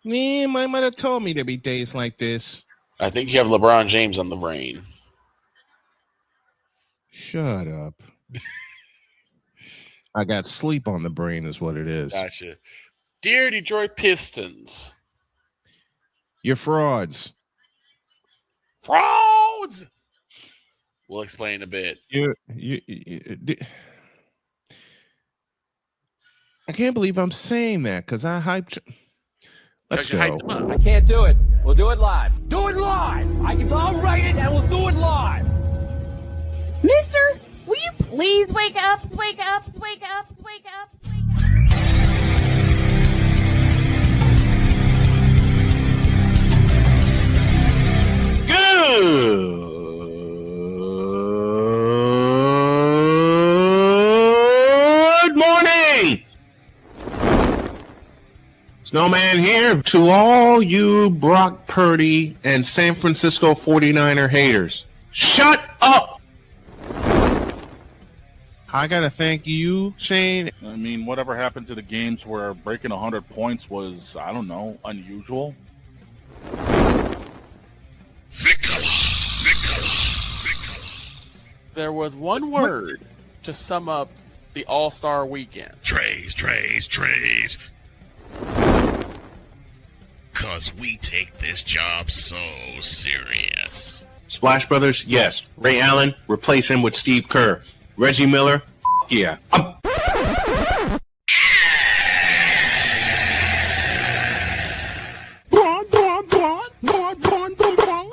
might have told me there'd be days like this. I think you have LeBron James on the brain. Shut up. I got sleep on the brain is what it is. Gotcha. Dear Detroit Pistons. You're frauds. Frauds! We'll explain a bit. I can't believe I'm saying that because I hyped. Let's go. Hyped them up. I can't do it. We'll do it live. Do it live. I'll write it and we'll do it live. Mister, will you please wake up? Wake up, wake up, wake up, wake up. Good morning. Snowman here to all you Brock Purdy and San Francisco 49er haters. Shut up! I gotta thank you, Shane. I mean, whatever happened to the games where breaking 100 points was, I don't know, unusual? There was one word to sum up the All-Star weekend. Trays. Cause we take this job so serious. Splash Brothers, yes. Ray Allen, replace him with Steve Kerr. Reggie Miller, yeah.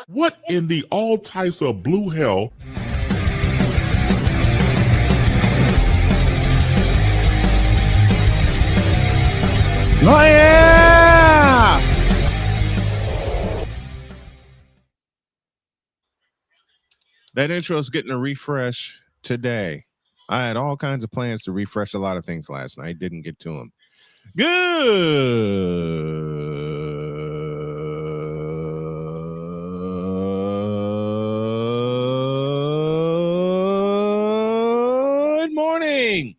What in the all types of blue hell? Oh, yeah! That intro's getting a refresh today. I had all kinds of plans to refresh a lot of things last night. Didn't get to them. Good morning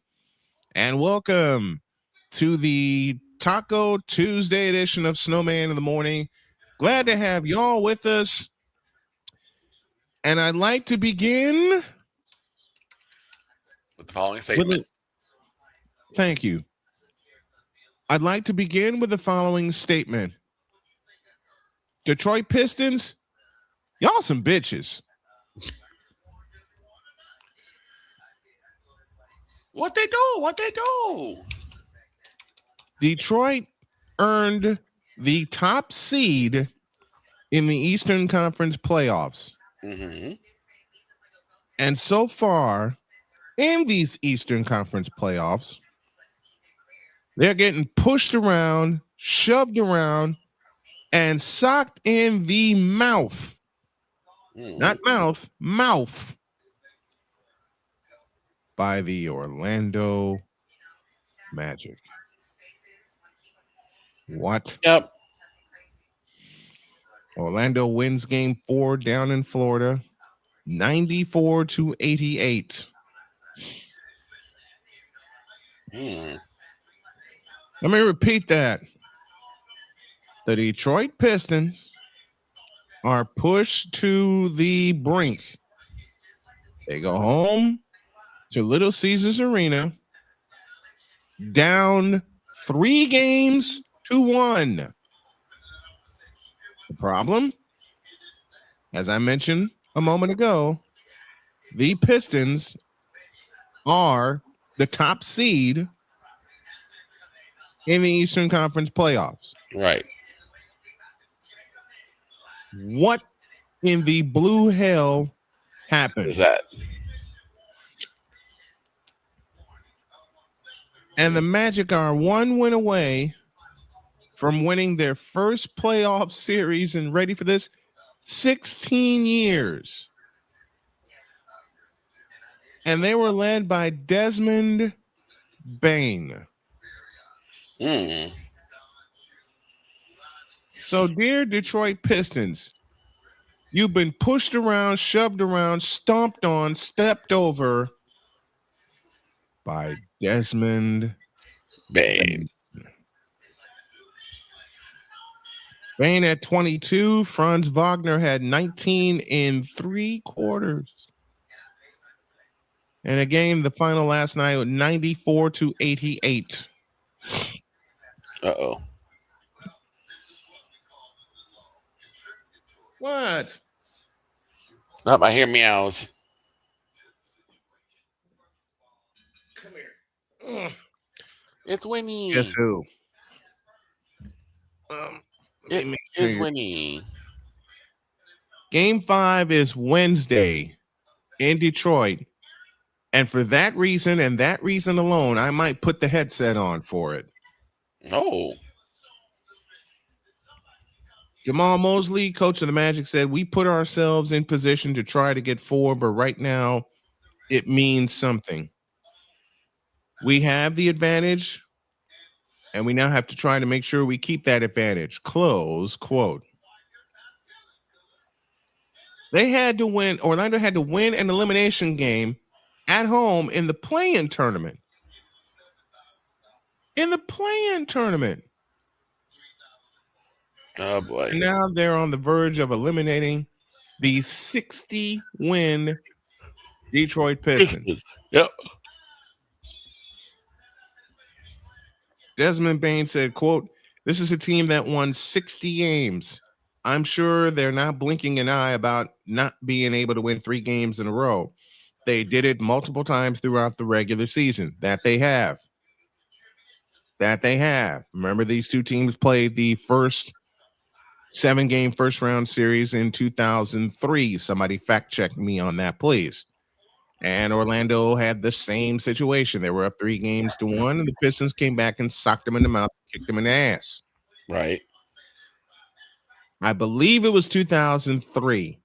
and welcome to the Taco Tuesday edition of Snowman in the Morning. Glad to have y'all with us. And I'd like to begin with the following statement. Thank you. I'd like to begin with the following statement. Detroit Pistons, y'all some bitches. What they do? Detroit earned the top seed in the Eastern Conference playoffs. Mm-hmm. And so far, in these Eastern Conference playoffs, they're getting pushed around, shoved around, and socked in the mouth. Not mouth, mouth. By the Orlando Magic. What? Yep. Orlando wins game 4 down in Florida, 94-88. Let me repeat that. The Detroit Pistons are pushed to the brink. They go home to Little Caesars Arena, down 3-1. The problem, as I mentioned a moment ago, the Pistons are the top seed in the Eastern Conference playoffs. Right. What in the blue hell happened? Is that? And the Magic are one win away from winning their first playoff series in, ready for this, 16 years. And they were led by Desmond Bane. So, dear Detroit Pistons, you've been pushed around, shoved around, stomped on, stepped over by Desmond Bane. Bain at 22. Franz Wagner had 19 in 3 quarters. And again, the final last night, 94-88. Uh-oh. What? Oh, I hear meows. Come here. Ugh. It's Winnie. Guess who? It is Winnie. Game 5 is Wednesday in Detroit. And for that reason and that reason alone, I might put the headset on for it. Oh. Jamal Mosley, coach of the Magic, said, we put ourselves in position to try to get 4, but right now it means something. We have the advantage, and we now have to try to make sure we keep that advantage. Close quote. They had to win. Orlando had to win an elimination game at home in the play-in tournament. Oh, boy. And now they're on the verge of eliminating the 60-win Detroit Pistons. Yep. Desmond Bain said, quote, this is a team that won 60 games. I'm sure they're not blinking an eye about not being able to win 3 games in a row. They did it multiple times throughout the regular season. That they have. Remember, these two teams played the first 7-game first-round series in 2003. Somebody fact-check me on that, please. And Orlando had the same situation. They were up 3-1, and the Pistons came back and socked them in the mouth, kicked them in the ass. Right. I believe it was 2003.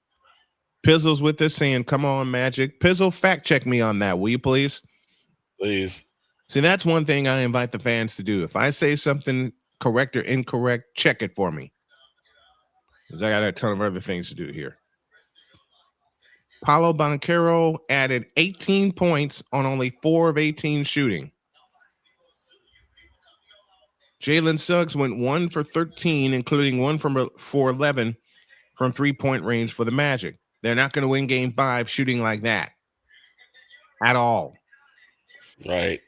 Pizzle's with us saying, come on, Magic. Pizzle, fact-check me on that, will you, please? Please. See, that's one thing I invite the fans to do. If I say something correct or incorrect, check it for me. Because I got a ton of other things to do here. Paolo Banchero added 18 points on only 4 of 18 shooting. Jalen Suggs went 1 for 13, including 1 for 11 from 3-point range for the Magic. They're not going to win game 5 shooting like that at all. Right.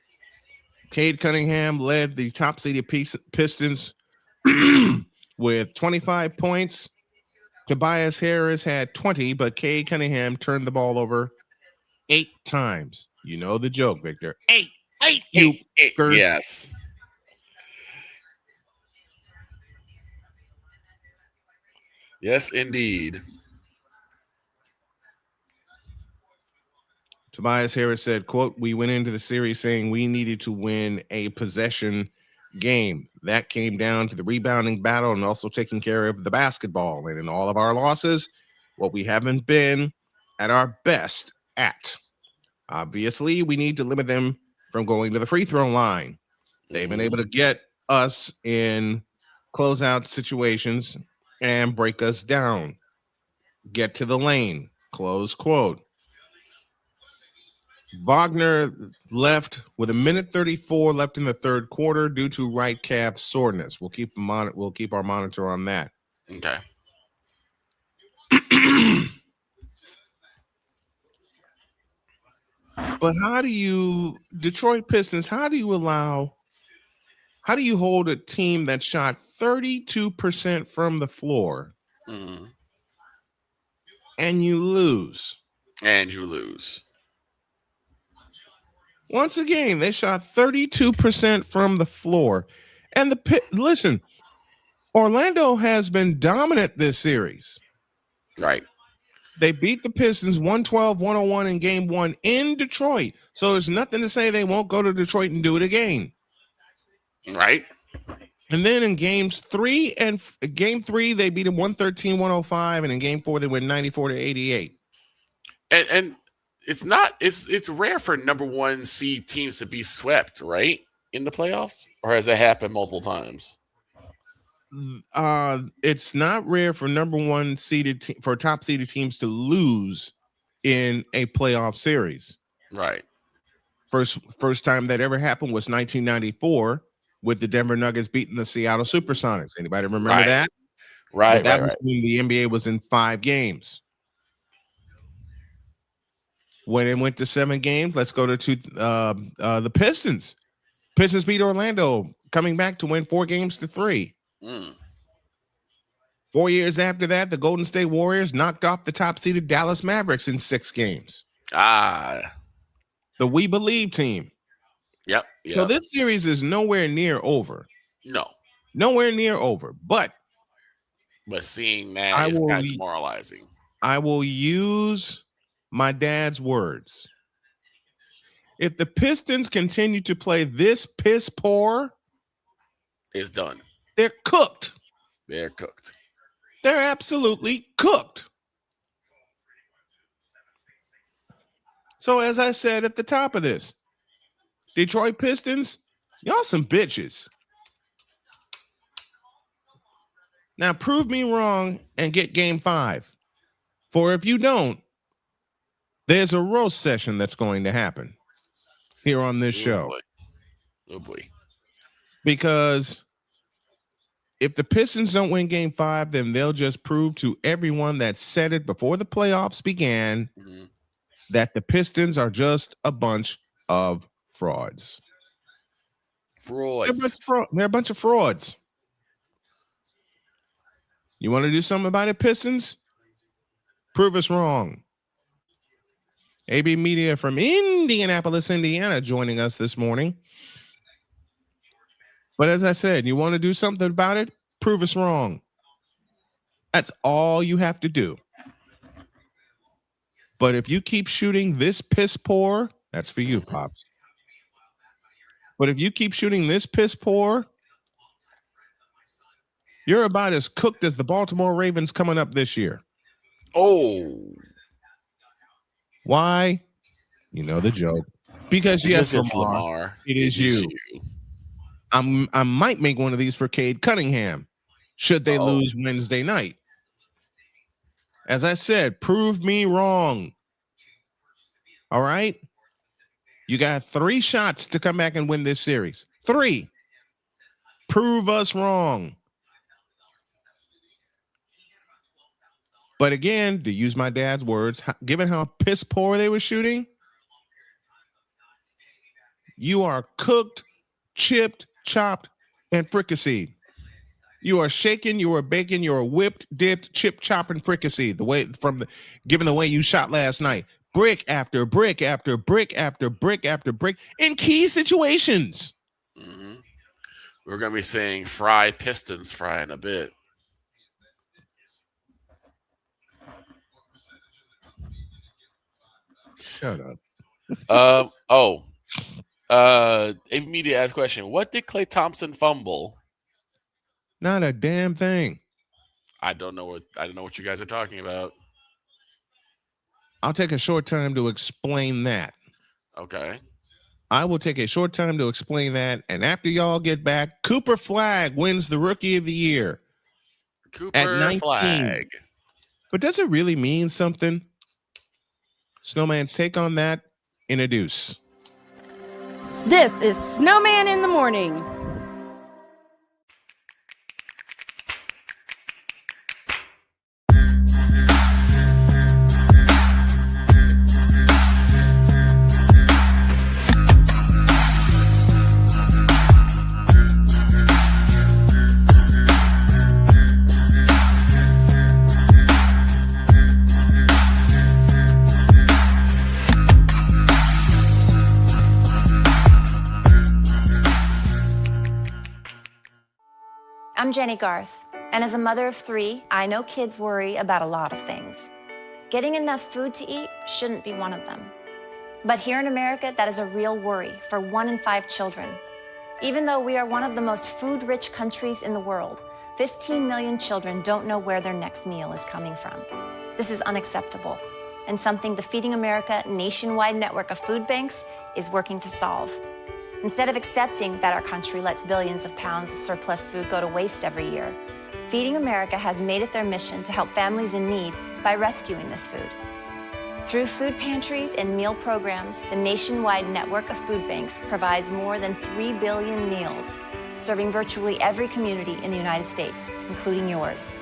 Cade Cunningham led the top-seeded Pistons with 25 points. Tobias Harris had 20, but Cade Cunningham turned the ball over 8 times. You know the joke, Victor. 8. Yes. Yes, indeed. Tobias Harris said, quote, we went into the series saying we needed to win a possession game. That came down to the rebounding battle and also taking care of the basketball. And in all of our losses, what we haven't been at our best at. Obviously, we need to limit them from going to the free throw line. They've been able to get us in closeout situations and break us down. Get to the lane. Close quote. Wagner left with 1:34 left in the third quarter due to right calf soreness. We'll keep our monitor on that. Okay. But Detroit Pistons, how do you hold a team that shot 32% from the floor and you lose? Once again, they shot 32% from the floor. And listen, Orlando has been dominant this series. Right. They beat the Pistons 112-101 in game 1 in Detroit. So there's nothing to say they won't go to Detroit and do it again. Right. And then in game 3, they beat them 113-105, and in game 4 they went 94-88. And it's rare for number 1 seed teams to be swept, right, in the playoffs? Or has that happened multiple times? It's not rare for number 1 seeded for top seeded teams to lose in a playoff series. Right. First time that ever happened was 1994 with the Denver Nuggets beating the Seattle Supersonics. Anybody remember that? Right, But that right, was right. when the NBA was in 5 games. When it went to 7 games, let's go to the Pistons. Pistons beat Orlando, coming back to win 4 games to 3. 4 years after that, the Golden State Warriors knocked off the top-seeded Dallas Mavericks in 6 games. The We Believe team. Yep. So this series is nowhere near over. No. Nowhere near over. But seeing that is kind of demoralizing. I will use my dad's words. If the Pistons continue to play this piss poor, it's done. They're cooked. They're cooked. They're absolutely cooked. So as I said at the top of this, Detroit Pistons, y'all some bitches. Now prove me wrong and get game 5. For if you don't, there's a roast session that's going to happen here on this show. Boy. Oh boy. Because if the Pistons don't win game 5, then they'll just prove to everyone that said it before the playoffs began that the Pistons are just a bunch of frauds. They're a bunch of frauds. You want to do something about it, Pistons? Prove us wrong. AB Media from Indianapolis, Indiana, joining us this morning. But as I said, you want to do something about it? Prove us wrong. That's all you have to do. But if you keep shooting this piss poor, that's for you, Pops. But if you keep shooting this piss poor, you're about as cooked as the Baltimore Ravens coming up this year. Oh. Why? You know the joke. Because yes, Lamar, it is you. I might make one of these for Cade Cunningham should they lose Wednesday night. As I said, prove me wrong. All right? You got 3 shots to come back and win this series. 3. Prove us wrong. But again, to use my dad's words, given how piss poor they were shooting, you are cooked, chipped, chopped, and fricasseed. You are shaken, you are baking, you are whipped, dipped, chipped, chopped, and fricasseed. Given the way you shot last night, brick after brick after brick after brick after brick in key situations. We're gonna be saying fry Pistons fry in a bit. Shut up. AB Media asked a question. What did Klay Thompson fumble? Not a damn thing. I don't know what you guys are talking about. I'll take a short time to explain that. Okay. I will take a short time to explain that. And after y'all get back, Cooper Flagg wins the Rookie of the Year. At 19. Flagg. But does it really mean something? Snowman's take on that in a deuce. This is Snowman in the Morning. I'm Jenny Garth, and as a mother of 3, I know kids worry about a lot of things. Getting enough food to eat shouldn't be one of them. But here in America, that is a real worry for 1 in 5 children. Even though we are one of the most food-rich countries in the world, 15 million children don't know where their next meal is coming from. This is unacceptable, and something the Feeding America nationwide network of food banks is working to solve. Instead of accepting that our country lets billions of pounds of surplus food go to waste every year, Feeding America has made it their mission to help families in need by rescuing this food. Through food pantries and meal programs, the nationwide network of food banks provides more than 3 billion meals, serving virtually every community in the United States, including yours.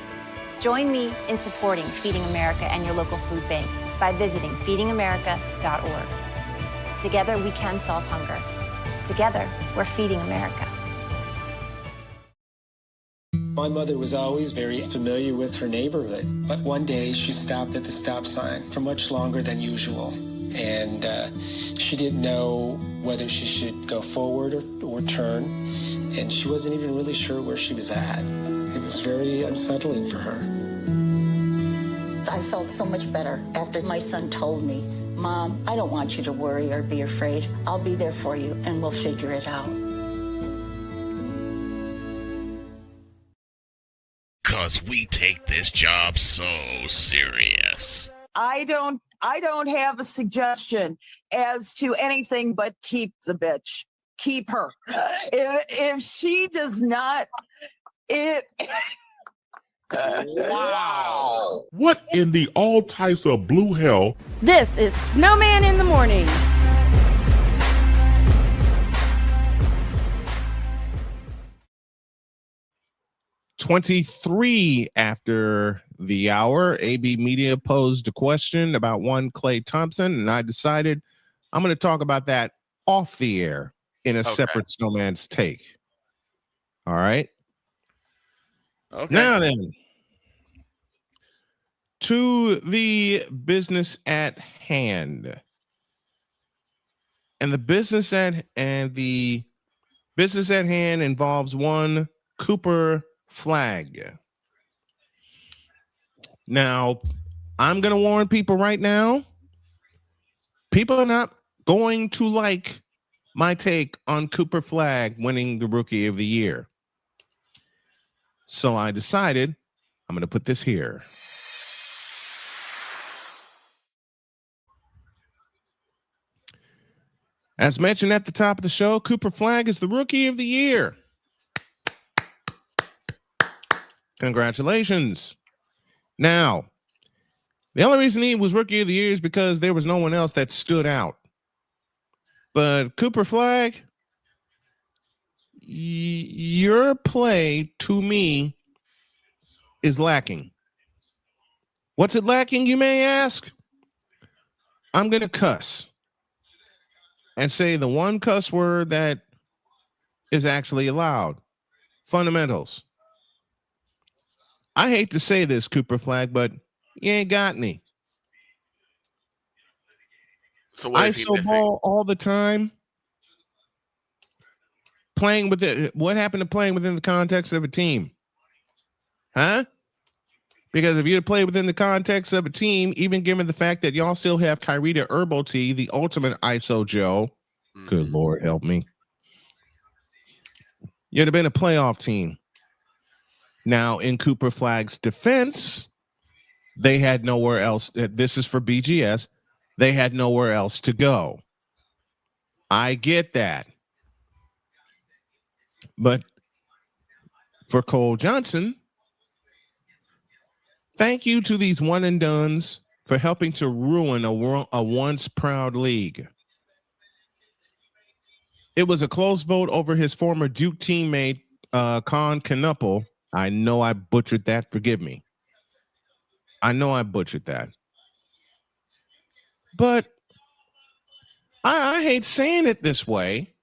Join me in supporting Feeding America and your local food bank by visiting feedingamerica.org. Together, we can solve hunger. Together, we're feeding America. My mother was always very familiar with her neighborhood, but one day she stopped at the stop sign for much longer than usual. And she didn't know whether she should go forward or turn, and she wasn't even really sure where she was at. It was very unsettling for her. I felt so much better after my son told me, Mom, I don't want you to worry or be afraid. I'll be there for you, and we'll figure it out. 'Cause we take this job so serious. I don't have a suggestion as to anything but keep the bitch. Keep her. If she does not, Wow. What in the all types of blue hell? This is Snowman in the Morning. "23 after the hour, AB Media posed a question about one Klay Thompson, and I decided I'm going to talk about that off the air in a separate Snowman's take. All right. Okay. Now then, to the business at hand. And the business at hand involves one Cooper Flagg. Now, I'm going to warn people right now. People are not going to like my take on Cooper Flagg winning the Rookie of the Year. So I decided I'm going to put this here. As mentioned at the top of the show, Cooper Flagg is the Rookie of the Year. Congratulations. Now, the only reason he was Rookie of the Year is because there was no one else that stood out. But Cooper Flagg, your play to me is lacking. What's it lacking, you may ask? I'm going to cuss and say the one cuss word that is actually allowed. Fundamentals. I hate to say this, Cooper Flagg, but you ain't got any. So what is he ISO missing? ball all the time. Playing with it. What happened to playing within the context of a team? Huh? Because if you play within the context of a team, even given the fact that y'all still have Kyrita Herbal Tea, the ultimate ISO Joe, good Lord help me, you'd have been a playoff team. Now, in Cooper Flagg's defense, they had nowhere else. This is for BGS. They had nowhere else to go. I get that. But for Cole Johnson, thank you to these one and dones for helping to ruin a once proud league. It was a close vote over his former Duke teammate, Con Knuppel. I know I butchered that. Forgive me. I know I butchered that. But I hate saying it this way.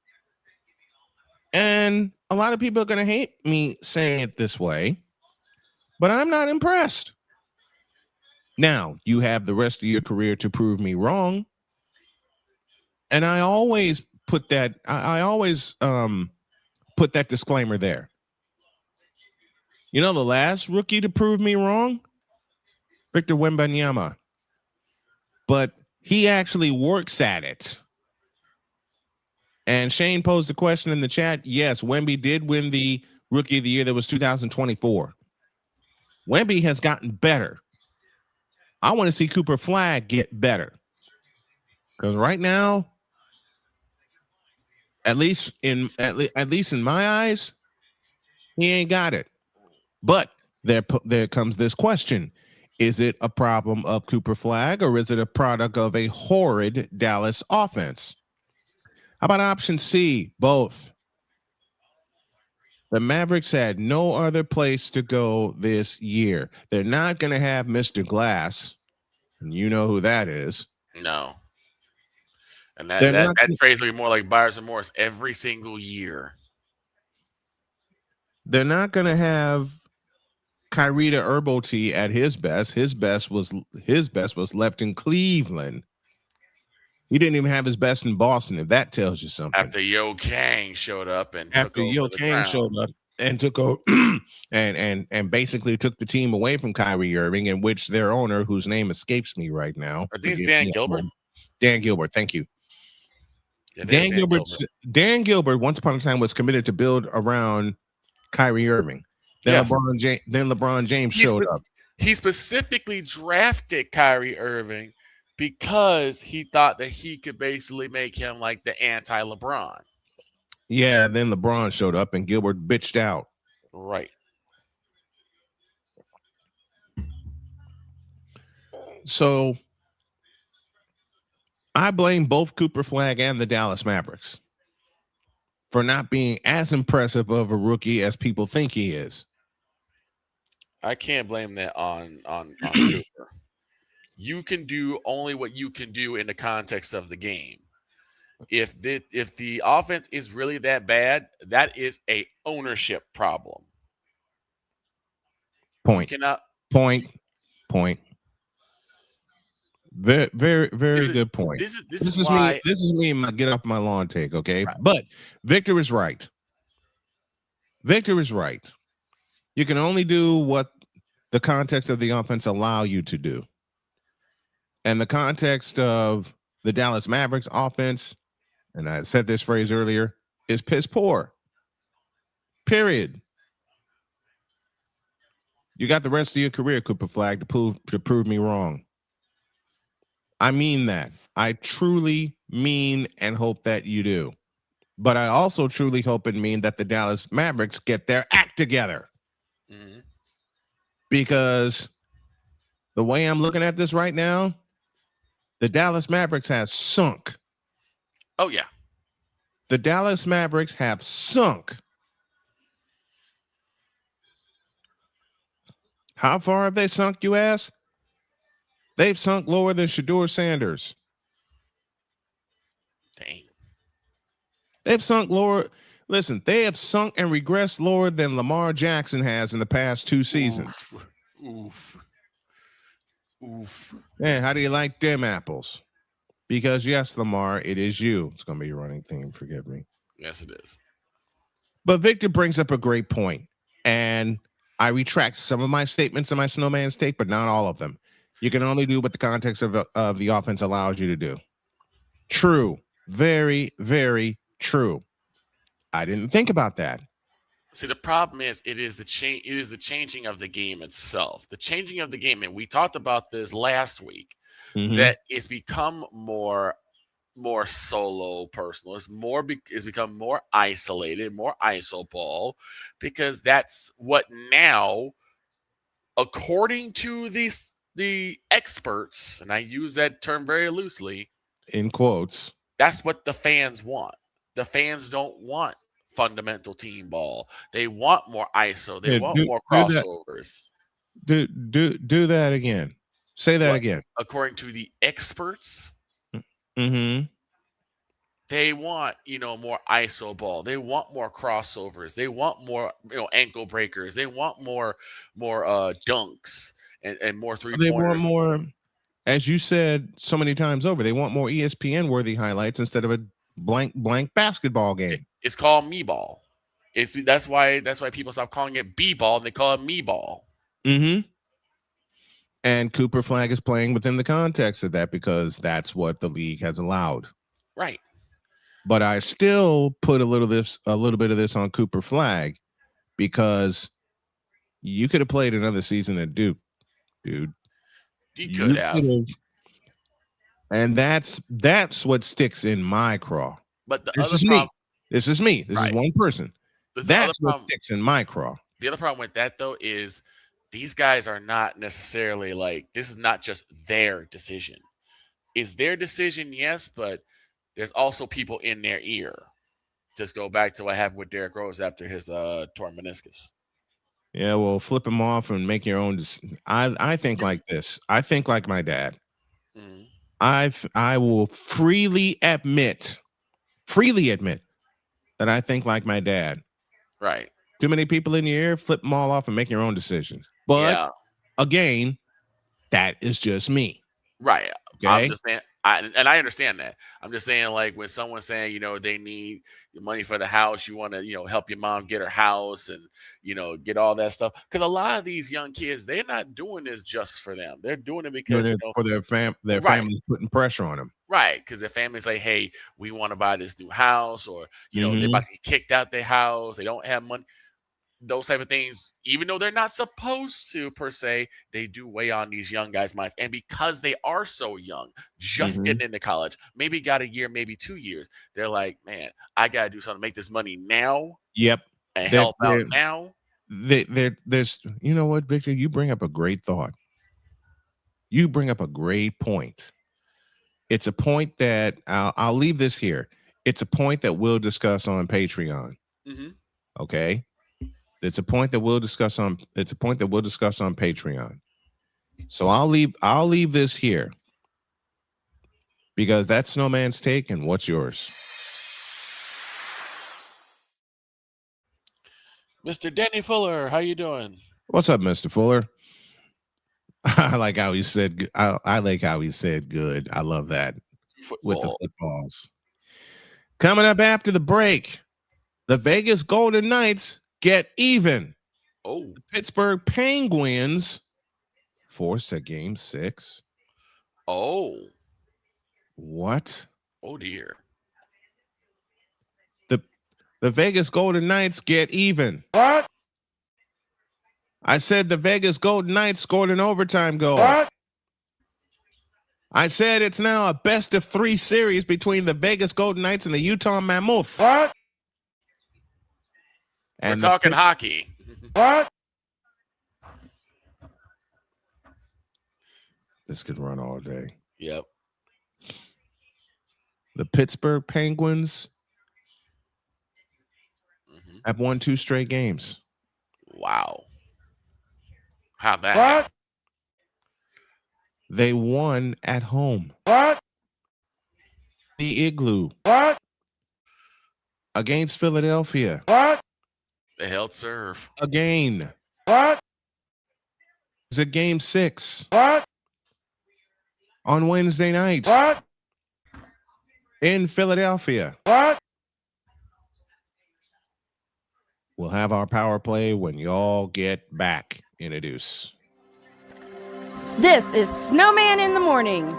And a lot of people are going to hate me saying it this way. But I'm not impressed. Now, you have the rest of your career to prove me wrong. And I always put that, I always put that disclaimer there. You know, the last rookie to prove me wrong, Victor Wembanyama. But he actually works at it. And Shane posed a question in the chat. Yes, Wemby did win the Rookie of the Year. That was 2024. Wemby has gotten better. I want to see Cooper Flagg get better. Because right now, at least in my eyes, he ain't got it. But there comes this question. Is it a problem of Cooper Flagg, or is it a product of a horrid Dallas offense? How about option C? Both. The Mavericks had no other place to go this year. They're not going to have Mr. Glass, and you know who that is. No. And They're that not phrase will be more like buyer's remorse every single year. They're not going to have Kyrie to Herbal-T at his best. His best was left in Cleveland. He didn't even have his best in Boston, if that tells you something. After Yo Kang showed up and After Yo Kang showed up and took over and basically took the team away from Kyrie Irving, in which their owner, whose name escapes me right now, I think it's Dan Gilbert. Dan Gilbert, thank you. Yeah, Dan Gilbert, once upon a time, was committed to build around Kyrie Irving. Then LeBron James showed up. He specifically drafted Kyrie Irving because he thought that he could basically make him like the anti-LeBron. Yeah, then LeBron showed up and Gilbert bitched out. Right. So I blame both Cooper Flagg and the Dallas Mavericks for not being as impressive of a rookie as people think he is. I can't blame that on Cooper. You can do only what you can do in the context of the game. If the offense is really that bad, that is a ownership problem. Point. Very, very, very good point. This is why this is me and my get off my lawn take, okay? Right. But Victor is right. Victor is right. You can only do what the context of the offense allow you to do. And the context of the Dallas Mavericks offense, and I said this phrase earlier, is piss poor. Period. You got the rest of your career, Cooper Flagg, to prove me wrong. I mean that. I truly mean and hope that you do. But I also truly hope and mean that the Dallas Mavericks get their act together. Mm-hmm. Because the way I'm looking at this right now, the Dallas Mavericks has sunk. Oh, yeah. The Dallas Mavericks have sunk. How far have they sunk, you ask? They've sunk lower than Shedeur Sanders. Dang. They've sunk lower. Listen, they have sunk and regressed lower than Lamar Jackson has in the past 2 seasons. Oof. Man, how do you like them apples? Because yes, Lamar, it is you. It's going to be your running theme. Forgive me. Yes, it is. But Victor brings up a great point, and I retract some of my statements in my Snowman's take, but not all of them. You can only do what the context of the offense allows you to do. True. Very, very true. I didn't think about that. See, the problem is it is the changing of the game itself. The changing of the game, and we talked about this last week, that it's become more solo personal. It's become more isolated, more iso ball, because that's what now, according to the experts, and I use that term very loosely, in quotes, that's what the fans want. The fans don't want fundamental team ball. They want more ISO. They want more crossovers. Do that again. Say that again. According to the experts, mm-hmm. They want, more ISO ball. They want more crossovers. They want more, ankle breakers. They want more dunks and more three-pointers. They want more, as you said so many times over, they want more ESPN-worthy highlights instead of a blank basketball game. It's called me ball. That's why people stop calling it B ball and they call it me ball. Mm-hmm. And Cooper Flagg is playing within the context of that because that's what the league has allowed. Right. But I still put a little bit of this on Cooper Flagg because you could have played another season at Duke, dude. You could have. And that's what sticks in my craw. But This is me. This is one person. That's what sticks in my craw. The other problem with that, though, is these guys are not necessarily this is not just their decision. Is their decision, yes, but there's also people in their ear just go back to what happened with Derrick Rose after his torn meniscus. Yeah, well, flip them off and make your own. I think like this. I think like my dad. Mm-hmm. I will freely admit that I think like my dad. Right. Too many people in your ear, flip them all off and make your own decisions. But again, that is just me. Right. Okay. I'm just saying, I understand that. I'm just saying, like, when someone's saying, you know, they need money for the house, you want to, you know, help your mom get her house and, you know, get all that stuff. Because a lot of these young kids, they're not doing this just for them. They're doing it because for their family's putting pressure on them. Right, because their family's like, hey, we want to buy this new house, or, you know, they're about to get kicked out their house. They don't have money. Those type of things, even though they're not supposed to per se, they do weigh on these young guys' minds. And because they are so young, just getting into college, maybe got a year, maybe 2 years, they're like, man, I got to do something to make this money now. Yep. And help out now. There's, you know what, Victor, you bring up a great thought. You bring up a great point. It's a point that I'll leave this here. It's a point that we'll discuss on Patreon. Okay. It's a point that we'll discuss on Patreon. So I'll leave this here because that's Snowman's take. And what's yours? Mr. Danny Fuller, how you doing? What's up, Mr. Fuller? I like how he said I like how he said good. I love that. With the footballs. Coming up after the break, the Vegas Golden Knights get even. The Pittsburgh Penguins force a game 6. What? Oh dear. The Vegas Golden Knights get even. What? I said the Vegas Golden Knights scored an overtime goal. What? I said it's now a best-of-3 series between the Vegas Golden Knights and the Utah Mammoth. What? And we're talking hockey. What? This could run all day. Yep. The Pittsburgh Penguins have won 2 straight games. Wow. How bad? What? They won at home. What? The Igloo. What? Against Philadelphia. What? They held serve. Again. What? It's a game 6. What? On Wednesday night. What? In Philadelphia. What? We'll have our power play when y'all get back. Introduce. This is Snowman in the Morning.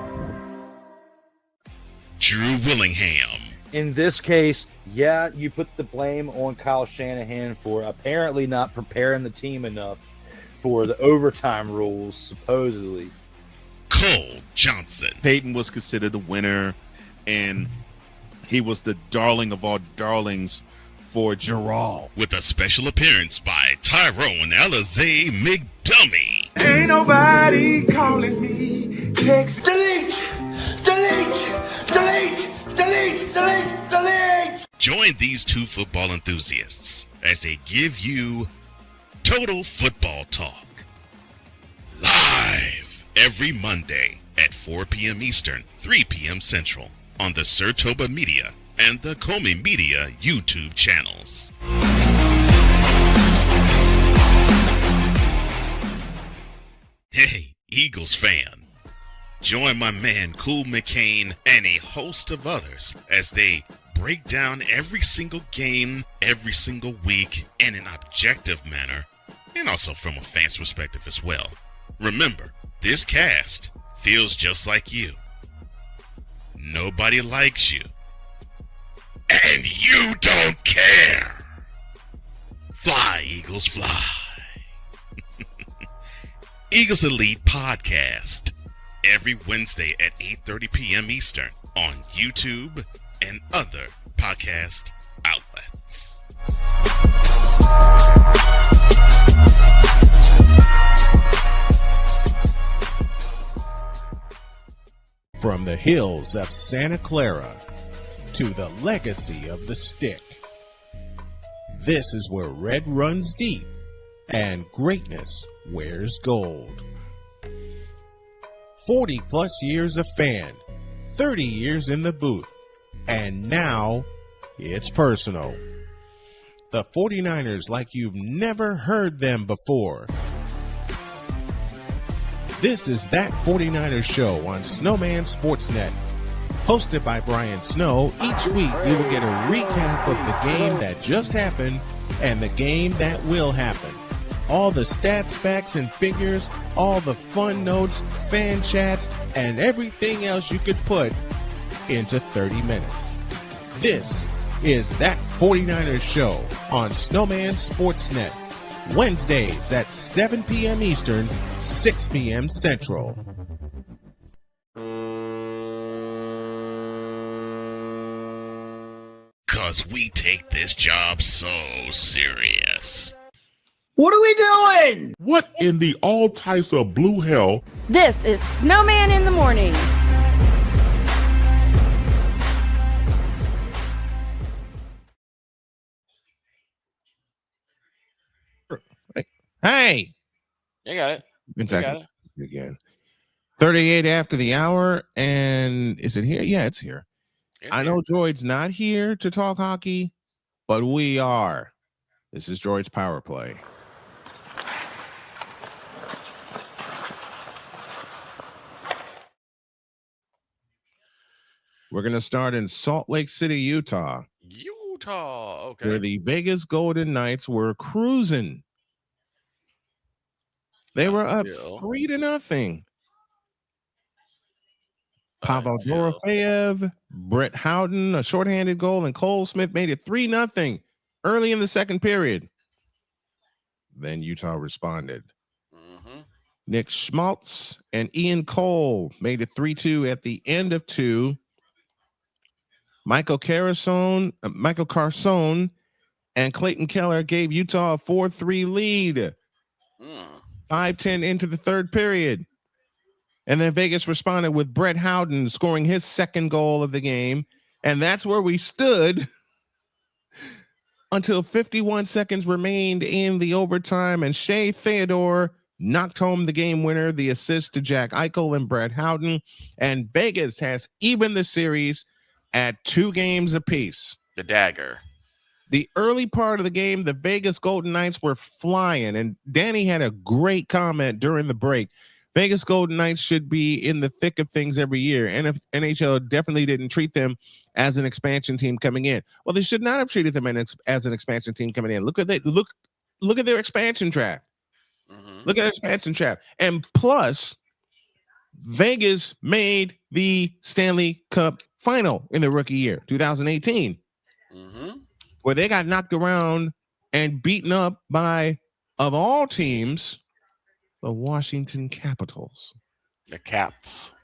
Drew Willingham. In this case, yeah, you put the blame on Kyle Shanahan for apparently not preparing the team enough for the overtime rules, supposedly. Cole Johnson. Peyton was considered the winner, and he was the darling of all darlings for Gerald. With a special appearance by Tyrone Alizé McDummy. Ain't nobody calling me. Text delete, delete, delete, delete, delete, delete. Join these 2 football enthusiasts as they give you Total Football Talk. Live every Monday at 4 p.m. Eastern, 3 p.m. Central on the Sertoba Media and the Comey Media YouTube channels. Hey, Eagles fan. Join my man Cool McCain and a host of others as they break down every single game, every single week in an objective manner, and also from a fan's perspective as well. Remember, this cast feels just like you. Nobody likes you. And you don't care. Fly, Eagles, fly. Eagles Elite Podcast. Every Wednesday at 8:30 p.m. Eastern on YouTube and other podcast outlets. From the hills of Santa Clara to the legacy of the stick, This is where red runs deep and greatness wears gold. 40 plus years a fan, 30 years in the booth, and now it's personal. The 49ers like you've never heard them before. This is That 49ers Show on Snowman Sportsnet. Hosted by Brian Snow, each week you will get a recap of the game that just happened and the game that will happen. All the stats, facts, and figures, all the fun notes, fan chats, and everything else you could put into 30 minutes. This is That 49ers Show on Snowman Sportsnet. Wednesdays at 7 p.m. Eastern, 6 p.m. Central. Cause we take this job so serious. What are we doing? What in the all types of blue hell? This is Snowman in the Morning. Hey! You got it. Exactly. Again. 38 after the hour, and is it here? Yeah, it's here. I know Droid's not here to talk hockey, but we are. This is Droid's Power Play. We're going to start in Salt Lake City, Utah. Okay. Where the Vegas Golden Knights were cruising. They were up 3-0. Pavel Dorofeyev, Brett Howden, a shorthanded goal, and Cole Smith made it 3-0 early in the second period. Then Utah responded. Nick Schmaltz and Ian Cole made it 3-2 at the end of 2. Michael Carson and Clayton Keller gave Utah a 4-3 lead. 5-10 into the third period. And then Vegas responded with Brett Howden scoring his second goal of the game. And that's where we stood until 51 seconds remained in the overtime. And Shea Theodore knocked home the game winner, the assist to Jack Eichel and Brett Howden. And Vegas has evened the series at 2 games apiece. The dagger. The early part of the game, the Vegas Golden Knights were flying. And Danny had a great comment during the break. Vegas Golden Knights should be in the thick of things every year. And if NHL definitely didn't treat them as an expansion team coming in. Well, they should not have treated them as an expansion team coming in. Look at their expansion draft. Look at their expansion draft. And plus, Vegas made the Stanley Cup final in the rookie year, 2018. Where they got knocked around and beaten up by, of all teams, the Washington Capitals. The Caps.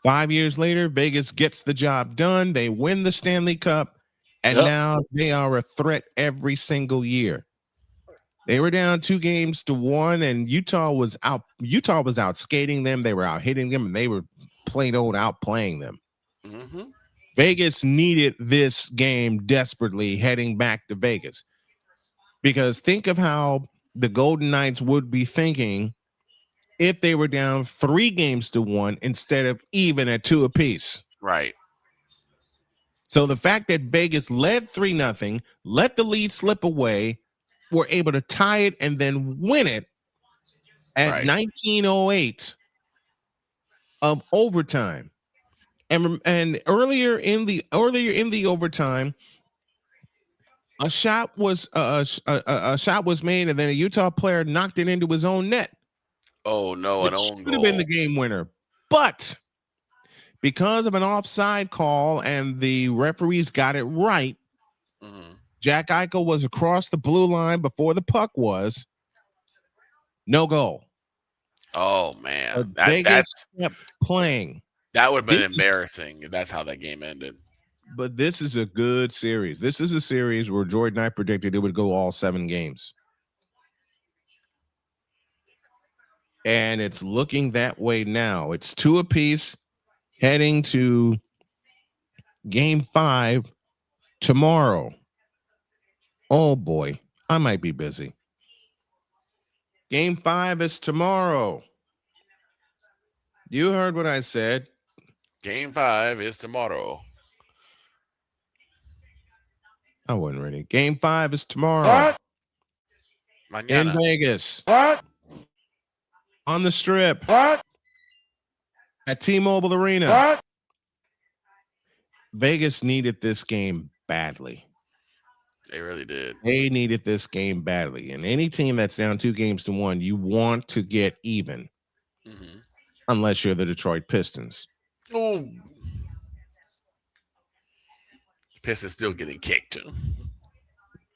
5 years later, Vegas gets the job done. They win the Stanley Cup, and now they are a threat every single year. They were down 2-1, and Utah was out skating them. They were out hitting them, and they were plain old outplaying them. Vegas needed this game desperately heading back to Vegas. Because think of how the Golden Knights would be thinking if they were down 3-1 instead of even at 2 apiece. Right. So the fact that Vegas led 3-0, let the lead slip away, were able to tie it and then win it at 19:08 of overtime. And earlier in the overtime, a shot was made, and then a Utah player knocked it into his own net. Oh no, an own goal. Should have been the game winner, but because of an offside call and the referees got it right, Jack Eichel was across the blue line before the puck was. No goal. Oh man, Vegas kept playing. That would have been embarrassing if that's how that game ended. But this is a good series. This is a series where Jordan and I predicted it would go all 7 games. And it's looking that way now. It's 2 apiece heading to game 5 tomorrow Oh boy, I might be busy. Game 5 is tomorrow. You heard what I said. Game 5 is tomorrow. I wasn't ready. Game 5 is tomorrow. What? In Vegas. What? On the Strip. What? At T-Mobile Arena. What? Vegas needed this game badly. They really did. They needed this game badly. And any team that's down 2-1, you want to get even. Mm-hmm. Unless you're the Detroit Pistons. Oh. Pistons still getting kicked.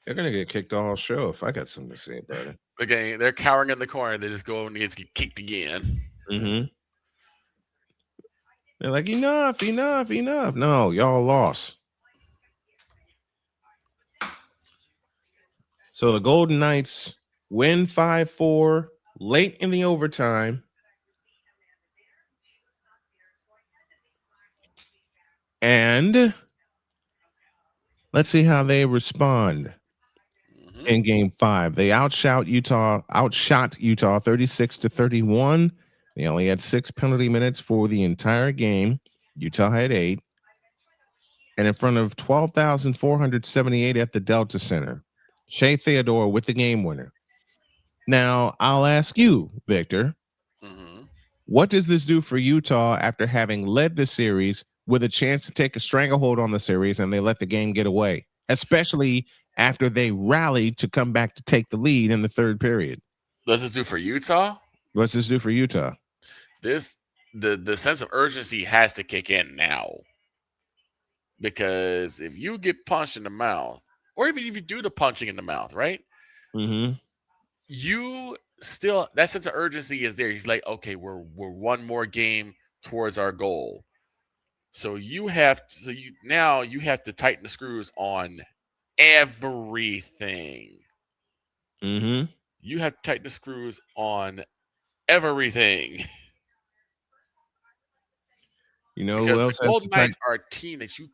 They're going to get kicked all show if I got something to say about it. Okay, they're cowering in the corner. They just go and get kicked again. Mm-hmm. They're like, enough. No, y'all lost. So the Golden Knights win 5-4 late in the overtime. And let's see how they respond in game 5. They outshot Utah 36-31. They only had 6 penalty minutes for the entire game. Utah had 8. And in front of 12,478 at the Delta Center. Shea Theodore with the game winner. Now, I'll ask you, Victor, what does this do for Utah after having led the series with a chance to take a stranglehold on the series and they let the game get away, especially after they rallied to come back to take the lead in the third period? What's this do for Utah? What's this do for Utah? The sense of urgency has to kick in now. Because if you get punched in the mouth, or even if you do the punching in the mouth, right? Mm-hmm. You still, that sense of urgency is there. He's like, okay, we're one more game towards our goal. So you have to, now you have to tighten the screws on everything. Mm-hmm. You have to tighten the screws on everything. You know because who else the has Golden to Knights are a team that you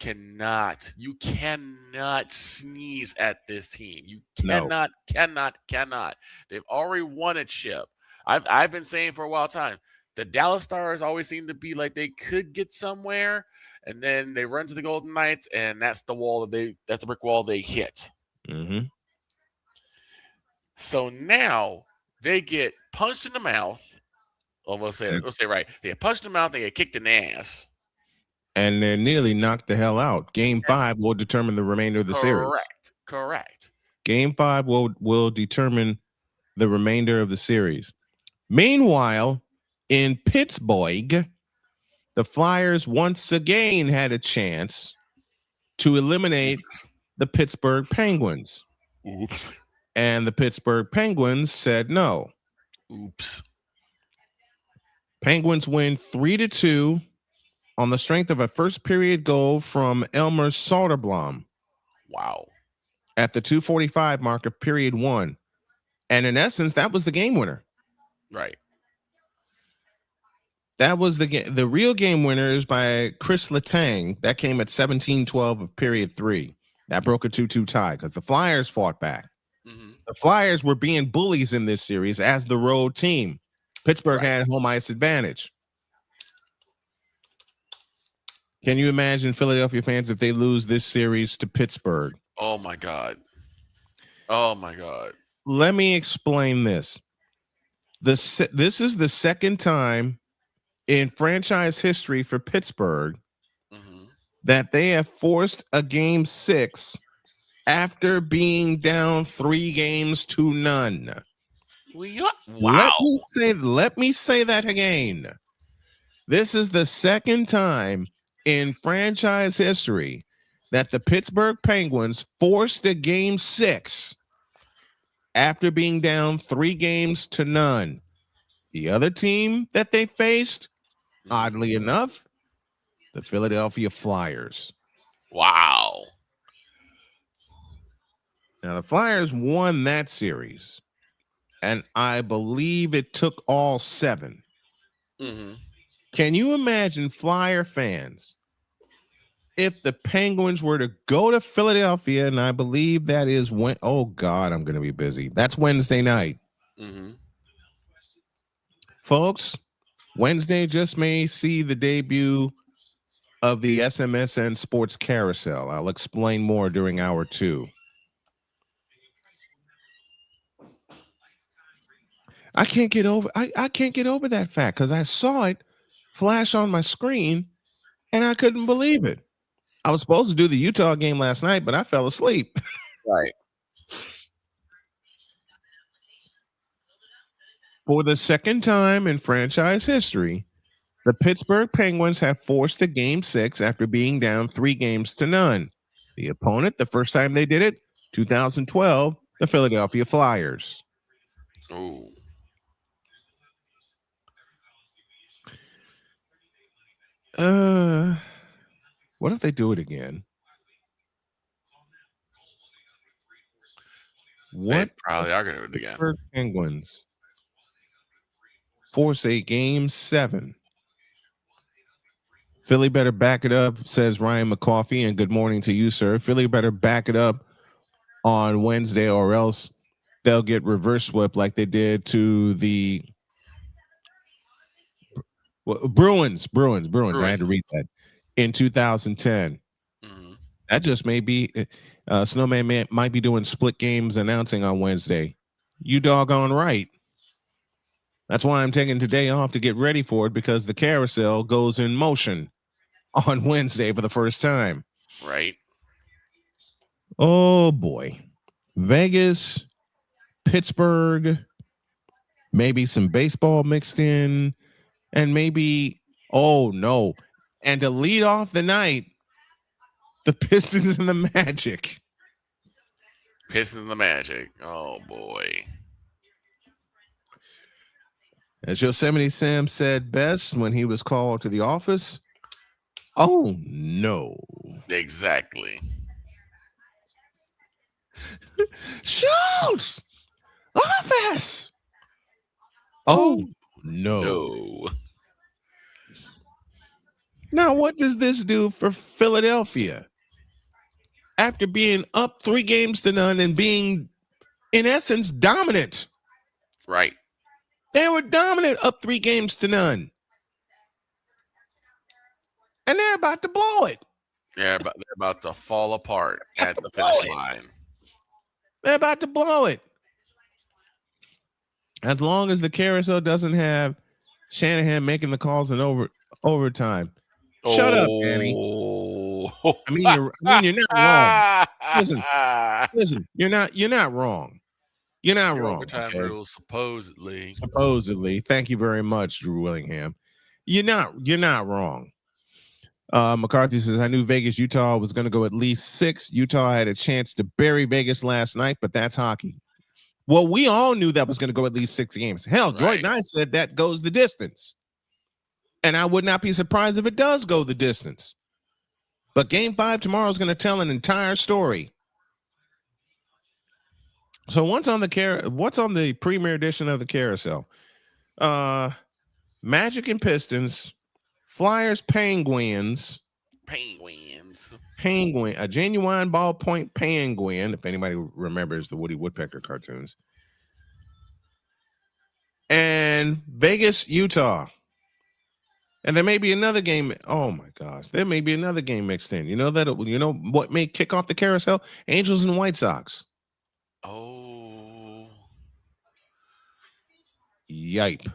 cannot sneeze at this team. You cannot. They've already won a chip. I've been saying for a while time, the Dallas Stars always seem to be like they could get somewhere, and then they run to the Golden Knights, and that's the wall that's the brick wall they hit. Mm-hmm. So now they get punched in the mouth. Well, let's say right. They get punched in the mouth, they get kicked in the ass. And they're nearly knocked the hell out. Game 5 will determine the remainder of the series. Correct. Game 5 will determine the remainder of the series. Meanwhile, in Pittsburgh, the Flyers once again had a chance to eliminate the Pittsburgh Penguins. Oops. And the Pittsburgh Penguins said no. Oops. Penguins win 3-2 on the strength of a first period goal from Elmer Soderblom. Wow. At the 2:45 mark of period 1. And in essence, that was the game winner. Right. That was the real game winner is by Chris Letang. That came at 17:12 of period 3. That broke a 2-2 tie because the Flyers fought back. Mm-hmm. The Flyers were being bullies in this series as the road team. Pittsburgh had home ice advantage. Can you imagine Philadelphia fans if they lose this series to Pittsburgh? Oh my God. Oh my God. Let me explain this. This is the second time in franchise history for Pittsburgh that they have forced a game 6 after being down 3-0. Wow. Let me say that again. This is the second time in franchise history that the Pittsburgh Penguins forced a game 6 after being down 3-0. The other team that they faced, oddly enough, the Philadelphia Flyers. Wow. Now, the Flyers won that series, and I believe it took all 7. Mm-hmm. Can you imagine Flyer fans if the Penguins were to go to Philadelphia, and I believe that is when. Oh God, I'm going to be busy. That's Wednesday night, folks. Wednesday just may see the debut of the SMSN Sports Carousel. I'll explain more during hour 2. I can't get over. I can't get over that fact because I saw it flash on my screen, and I couldn't believe it. I was supposed to do the Utah game last night, but I fell asleep. Right. For the second time in franchise history, the Pittsburgh Penguins have forced a Game 6 after being down 3-0. The opponent, the first time they did it, 2012, the Philadelphia Flyers. Oh. What if they do it again? What They probably are going to do it again. Pittsburgh Penguins force a Game 7. Philly better back it up, says Ryan McCoffey, and good morning to you, sir. Philly better back it up on Wednesday, or else they'll get reverse swept like they did to the Bruins. I had to read that in 2010. That just may be Snowman might be doing split games announcing on Wednesday. You doggone right. That's why I'm taking today off to get ready for it, because the carousel goes in motion on Wednesday for the first time. Right. Oh boy. Vegas, Pittsburgh, maybe some baseball mixed in, and maybe, oh no. And to lead off the night, the Pistons and the Magic. Pistons and the Magic. Oh boy. As Yosemite Sam said best when he was called to the office, oh no. Exactly. Shoots! Office! Oh no. Now, what does this do for Philadelphia? After being up 3-0 and being, in essence, dominant. Right. They were dominant up 3-0. And they're about to blow it. They're about to fall apart at the finish line. They're about to blow it. As long as the carousel doesn't have Shanahan making the calls in overtime. Shut up, Danny. I mean, you're not wrong. Listen, you're not wrong. You're not wrong. Overtime Okay? rules, supposedly. Supposedly. Thank you very much, Drew Willingham. You're not wrong. McCarthy says, I knew Vegas, Utah was going to go at least 6. Utah had a chance to bury Vegas last night, but that's hockey. Well, we all knew that was going to go at least 6 games. Hell, Droid and I said that goes the distance. And I would not be surprised if it does go the distance. But Game 5 tomorrow is going to tell an entire story. So what's on the premier edition of the carousel? Magic and Pistons, Flyers, Penguins, a genuine ballpoint penguin, if anybody remembers the Woody Woodpecker cartoons, and Vegas, Utah. And there may be another game. Oh my gosh, there may be another game mixed in. You know what may kick off the carousel? Angels and White Sox. Oh. Yipe.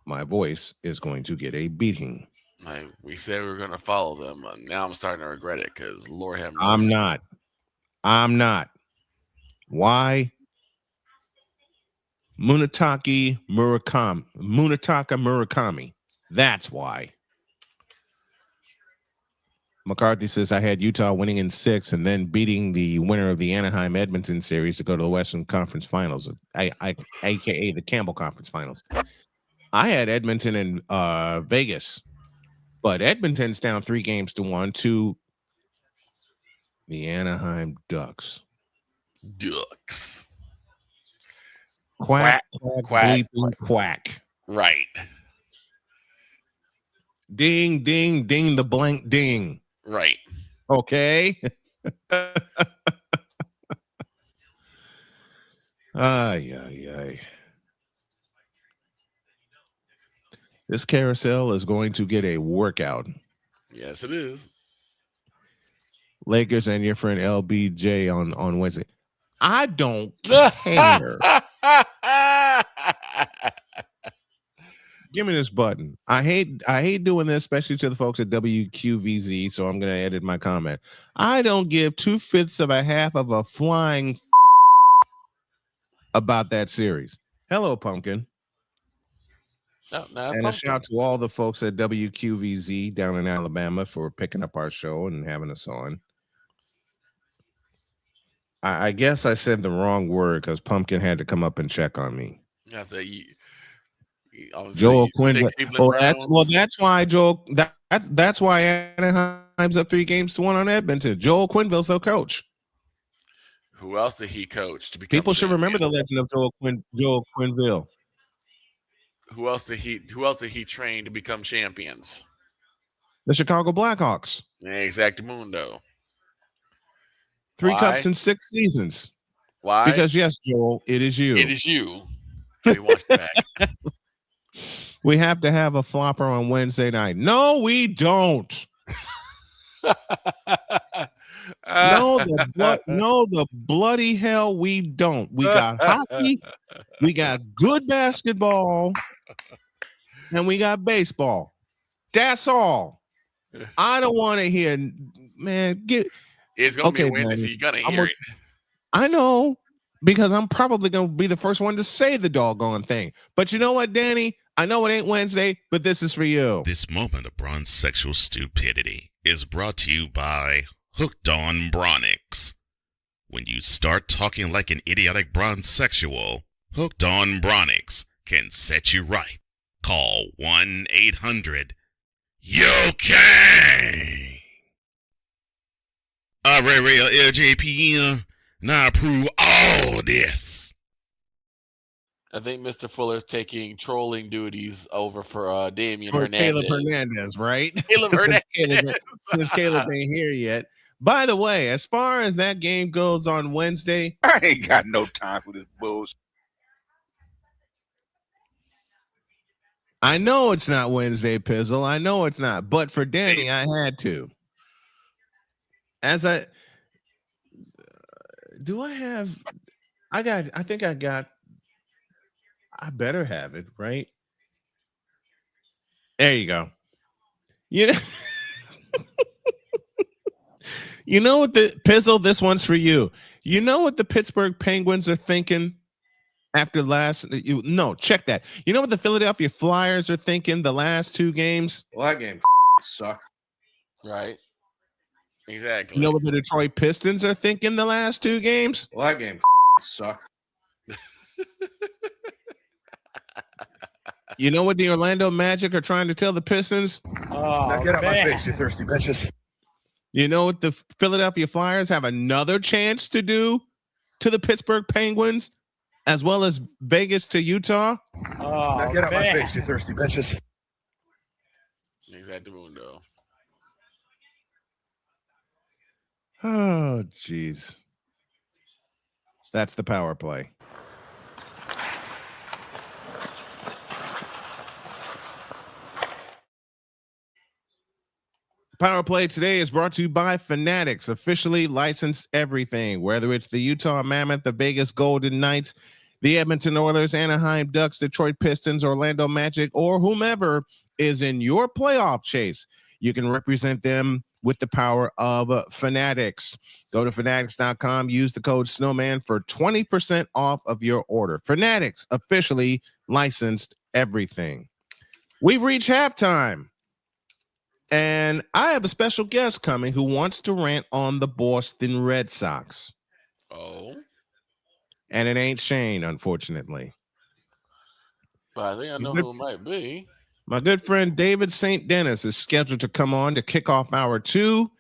My voice is going to get a beating. We said we were going to follow them. Now I'm starting to regret it because Lord have mercy. I'm not. Why? Munetaka Murakami. That's why. McCarthy says, I had Utah winning in 6 and then beating the winner of the Anaheim Edmonton series to go to the Western Conference Finals, aka the Campbell Conference Finals. I had Edmonton and Vegas, but Edmonton's down 3-1 to the Anaheim Ducks. Quack, quack, quack. Right. Ding, ding, ding, the blank ding. Right. Okay. Ay. This carousel is going to get a workout. Yes, it is. Lakers and your friend LBJ on Wednesday. I don't care. Give me this button. I hate doing this, especially to the folks at WQVZ, so I'm going to edit my comment. I don't give 2/5 of a half of a flying about that series. Hello, Pumpkin. No, and a shout out to all the folks at WQVZ down in Alabama for picking up our show and having us on. I guess I said the wrong word because Pumpkin had to come up and check on me. I said Joel Quinn. That's why Joel. That's why Anaheim's up 3-1 on Edmonton. Joel Quenneville's their coach. Who else did he coach to become? People should remember the legend of Joel Quenneville. Who else did he train to become champions? The Chicago Blackhawks. Exactamundo. 3 cups in 6 seasons. Why? Because yes, Joel, it is you. It is you. We want you back. We have to have a flopper on Wednesday night. No, we don't. No, the bloody hell we don't. We got hockey, we got good basketball, and we got baseball. That's all. I don't want to hear, man. It's gonna be Wednesday, so you're gonna hear it. I know, because I'm probably gonna be the first one to say the doggone thing. But you know what, Danny? I know it ain't Wednesday, but this is for you. This moment of bronze sexual stupidity is brought to you by Hooked on Bronix. When you start talking like an idiotic bronze sexual, Hooked on Bronix can set you right. Call 1-800-YOKAY. LJPN now approve all this. I think Mr. Fuller's taking trolling duties over for Damian For Hernandez. Caleb Hernandez, right? Caleb Hernandez. Since Caleb ain't here yet. By the way, as far as that game goes on Wednesday, I ain't got no time for this bullshit. I know it's not Wednesday, Pizzle. I know it's not. But for Danny, I had to. I better have it, right? There you go. You know what the Pizzle, this one's for you. You know what the Pittsburgh Penguins are thinking after check that. You know what the Philadelphia Flyers are thinking the last 2 games? Well, that game sucked. Right. Exactly. You know what the Detroit Pistons are thinking the last 2 games? Well, that game sucked. You know what the Orlando Magic are trying to tell the Pistons? Now get out my face, you thirsty bitches. You know what the Philadelphia Flyers have another chance to do to the Pittsburgh Penguins, as well as Vegas to Utah? Now get out my face, you thirsty bitches. Exactamundo. Oh, jeez. That's the power play. Power Play today is brought to you by Fanatics, officially licensed everything, whether it's the Utah Mammoth, the Vegas Golden Knights, the Edmonton Oilers, Anaheim Ducks, Detroit Pistons, Orlando Magic, or whomever is in your playoff chase. You can represent them with the power of Fanatics. Go to fanatics.com, use the code Snowman for 20% off of your order. Fanatics, officially licensed everything. We've reached halftime. And I have a special guest coming who wants to rant on the Boston Red Sox. Oh. And it ain't Shane, unfortunately. But I think I know who it might be. My good friend David St. Denis is scheduled to come on to kick off hour 2.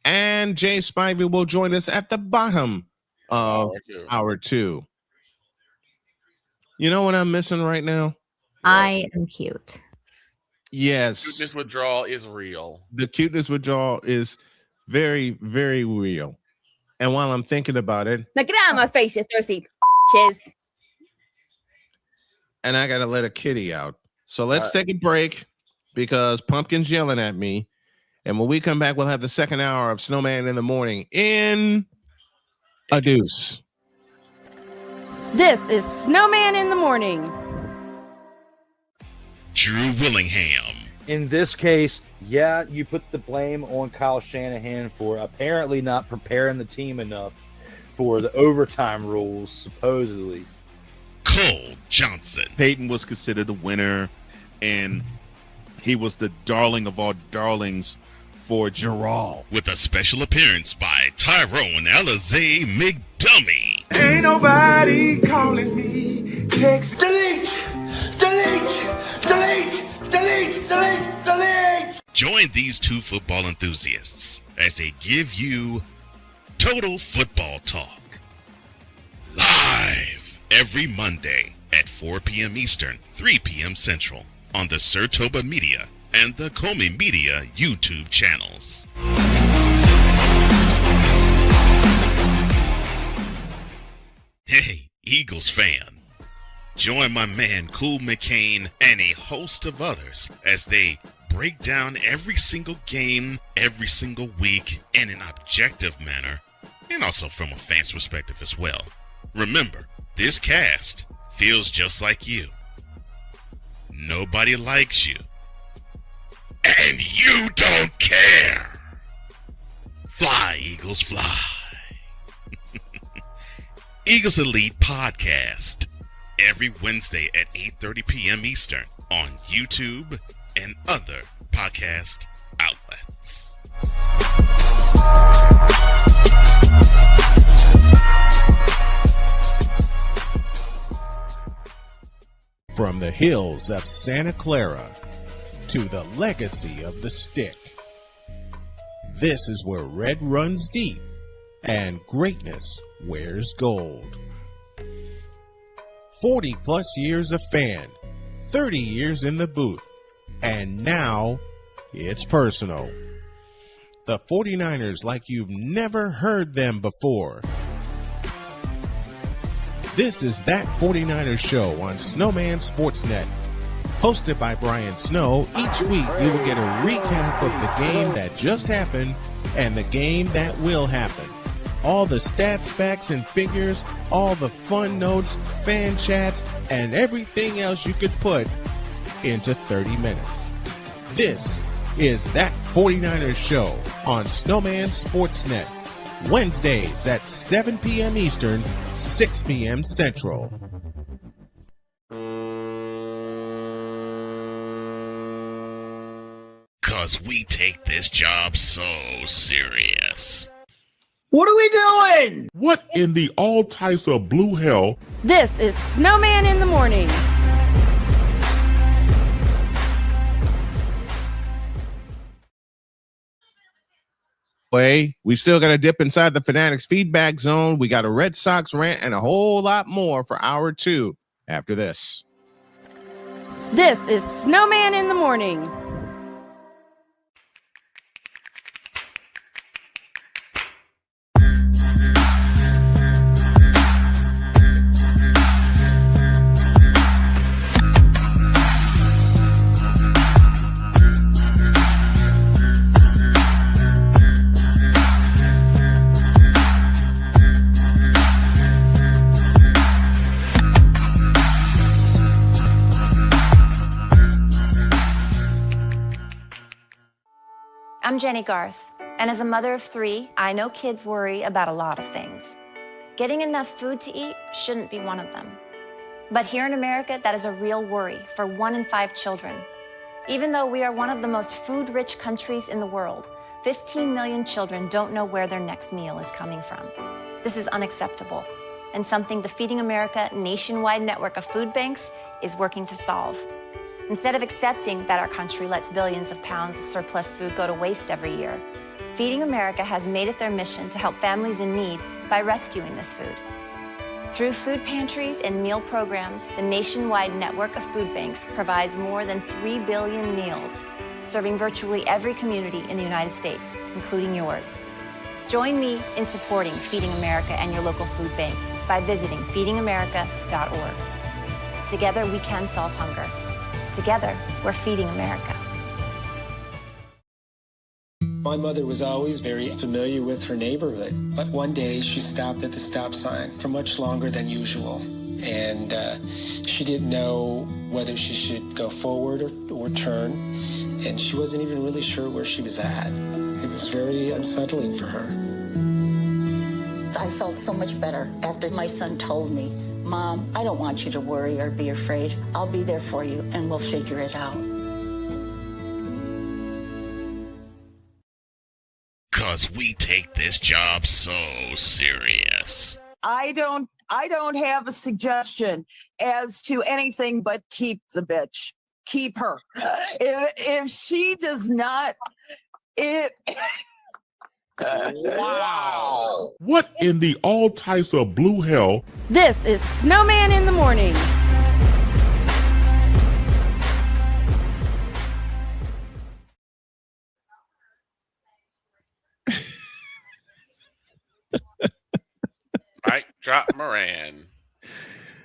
And Jay Spivey will join us at the bottom of hour 2. You know what I'm missing right now? I am cute. Yes. Cuteness withdrawal is real. The cuteness withdrawal is very, very real. And while I'm thinking about it, Now get out of my face, you thirsty chiz. and I got to let a kitty out. So let's take a break because Pumpkin's yelling at me. And when we come back, we'll have the second hour of Snowman in the Morning in a deuce. This is Snowman in the Morning. Drew Willingham. In this case, yeah, you put the blame on Kyle Shanahan for apparently not preparing the team enough for the overtime rules, supposedly. Cole Johnson. Peyton was considered the winner, and he was the darling of all darlings for Gerald. With a special appearance by Tyrone Alizé McDummy. Ain't nobody calling me. Text. Delete. Join these two football enthusiasts as they give you Total Football Talk. Live every Monday at 4 p.m. Eastern, 3 p.m. Central on the Sertoba Media and the Comey Media YouTube channels. Hey, Eagles fan. Join my man Cool McCain and a host of others as they break down every single game, every single week in an objective manner, and also from a fan's perspective as well. Remember, this cast feels just like you. Nobody likes you. And you don't care. Fly, Eagles, fly. Eagles Elite Podcast. Every Wednesday at 8:30 p.m. Eastern on YouTube and other podcast outlets. From the hills of Santa Clara to the legacy of the stick, this is where red runs deep and greatness wears gold. 40 plus years of fan, 30 years in the booth, and now it's personal. The 49ers like you've never heard them before. This is That 49ers Show on Snowman Sportsnet. Hosted by Brian Snow, each week you will get a recap of the game that just happened and the game that will happen. All the stats, facts, and figures, all the fun notes, fan chats, and everything else you could put into 30 minutes. This is That 49ers Show on Snowman Sportsnet. Wednesdays at 7 p.m. Eastern, 6 p.m. Central. Cause we take this job so serious. What are we doing? What in the all types of blue hell? This is Snowman in the Morning. We still got to dip inside the Fanatics feedback zone. We got a Red Sox rant and a whole lot more for hour 2 after this. This is Snowman in the Morning. I'm Jenny Garth, and as a mother of 3, I know kids worry about a lot of things. Getting enough food to eat shouldn't be one of them. But here in America, that is a real worry for 1 in 5 children. Even though we are one of the most food-rich countries in the world, 15 million children don't know where their next meal is coming from. This is unacceptable, and something the Feeding America nationwide network of food banks is working to solve. Instead of accepting that our country lets billions of pounds of surplus food go to waste every year, Feeding America has made it their mission to help families in need by rescuing this food. Through food pantries and meal programs, the nationwide network of food banks provides more than 3 billion meals, serving virtually every community in the United States, including yours. Join me in supporting Feeding America and your local food bank by visiting feedingamerica.org. Together, we can solve hunger. Together, we're feeding America. My mother was always very familiar with her neighborhood, but one day she stopped at the stop sign for much longer than usual. And she didn't know whether she should go forward or turn, and she wasn't even really sure where she was at. It was very unsettling for her. I felt so much better after my son told me, Mom, I don't want you to worry or be afraid. I'll be there for you and we'll figure it out. 'Cause we take this job so serious. I don't have a suggestion as to anything but keep the bitch. Keep her. If she does not, Wow. What in the all types of blue hell? This is Snowman in the Morning. Right, drop Moran.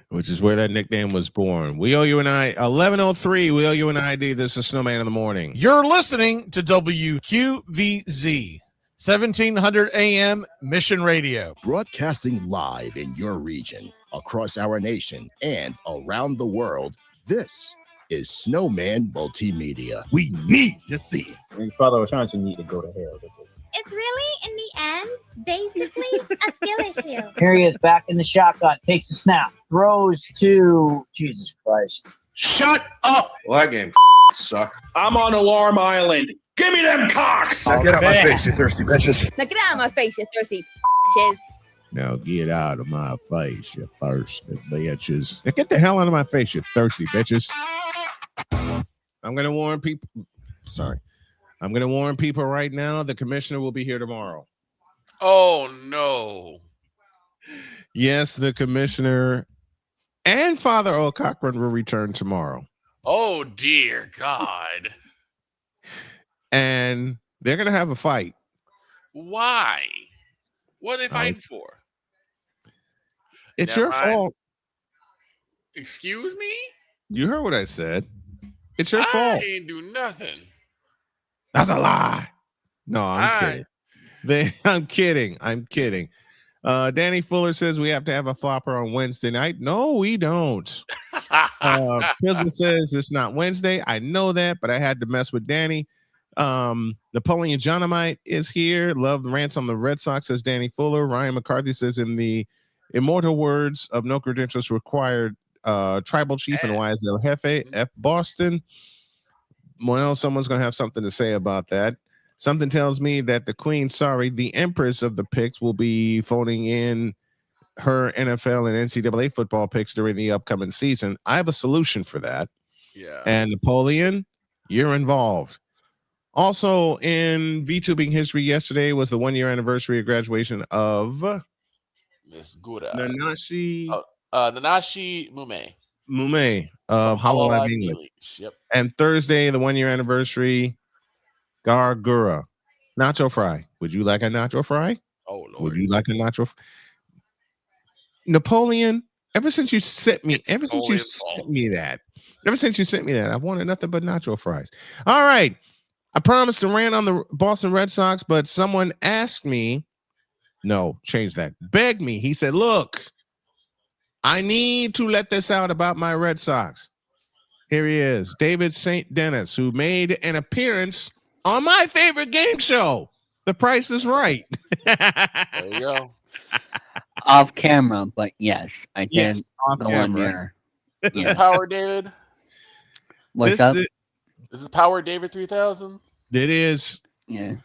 Which is where that nickname was born. We owe you an 11:03. We owe you an ID. This is Snowman in the Morning. You're listening to WQVZ, 1700 AM Mission Radio. Broadcasting live in your region, across our nation, and around the world. This is Snowman Multimedia. We need to see it. And Father Ashanti need to go to hell. It's really, in the end, basically a skill issue. Harry is back in the shotgun, takes a snap, throws to Jesus Christ. Shut up! Well, that game sucked. I'm on Alarm Island. Give me them cocks! Now get out my face, you thirsty bitches. Now get out of my face, you thirsty bitches. Now get out of my face, you thirsty bitches. Now get the hell out of my face, you thirsty bitches. I'm going to warn people. Sorry. I'm going to warn people right now. The commissioner will be here tomorrow. Oh, no. Yes, the commissioner and Father O. Cochran will return tomorrow. Oh, dear God. And they're going to have a fight. Why? What are they fighting for? It's your fault. Excuse me? You heard what I said. It's your fault. I ain't do nothing. That's a lie. No, I'm kidding. I'm kidding. Danny Fuller says we have to have a flopper on Wednesday night. No, we don't. Pilsen says it's not Wednesday. I know that, but I had to mess with Danny. Napoleon Johnamite is here. Love the rants on the Red Sox, says Danny Fuller. Ryan McCarthy says, in the immortal words of no credentials required, tribal chief and YSL Jefe, F. Boston. Well, someone's going to have something to say about that. Something tells me that the Empress of the picks will be phoning in her NFL and NCAA football picks during the upcoming season. I have a solution for that. Yeah. And Napoleon, you're involved. Also in VTubing history, yesterday was the 1-year anniversary of graduation of Miss Gura. Nanashi Mume of Hololive English. Yep. And Thursday, the 1-year anniversary, Gargura. Nacho fry. Would you like a nacho fry? Oh, Lord. Would you like a nacho? Napoleon, ever since you sent me that, I've wanted nothing but nacho fries. All right. I promised to rant on the Boston Red Sox, but someone asked me, no, change that. Begged me. He said, look, I need to let this out about my Red Sox. Here he is, David St. Dennis, who made an appearance on my favorite game show, The Price is Right. There you go. Off camera, but yes, I did. Yes, off the camera. 1 year. Is it Power David? What's up? Is this Power David 3000? It is. Yeah.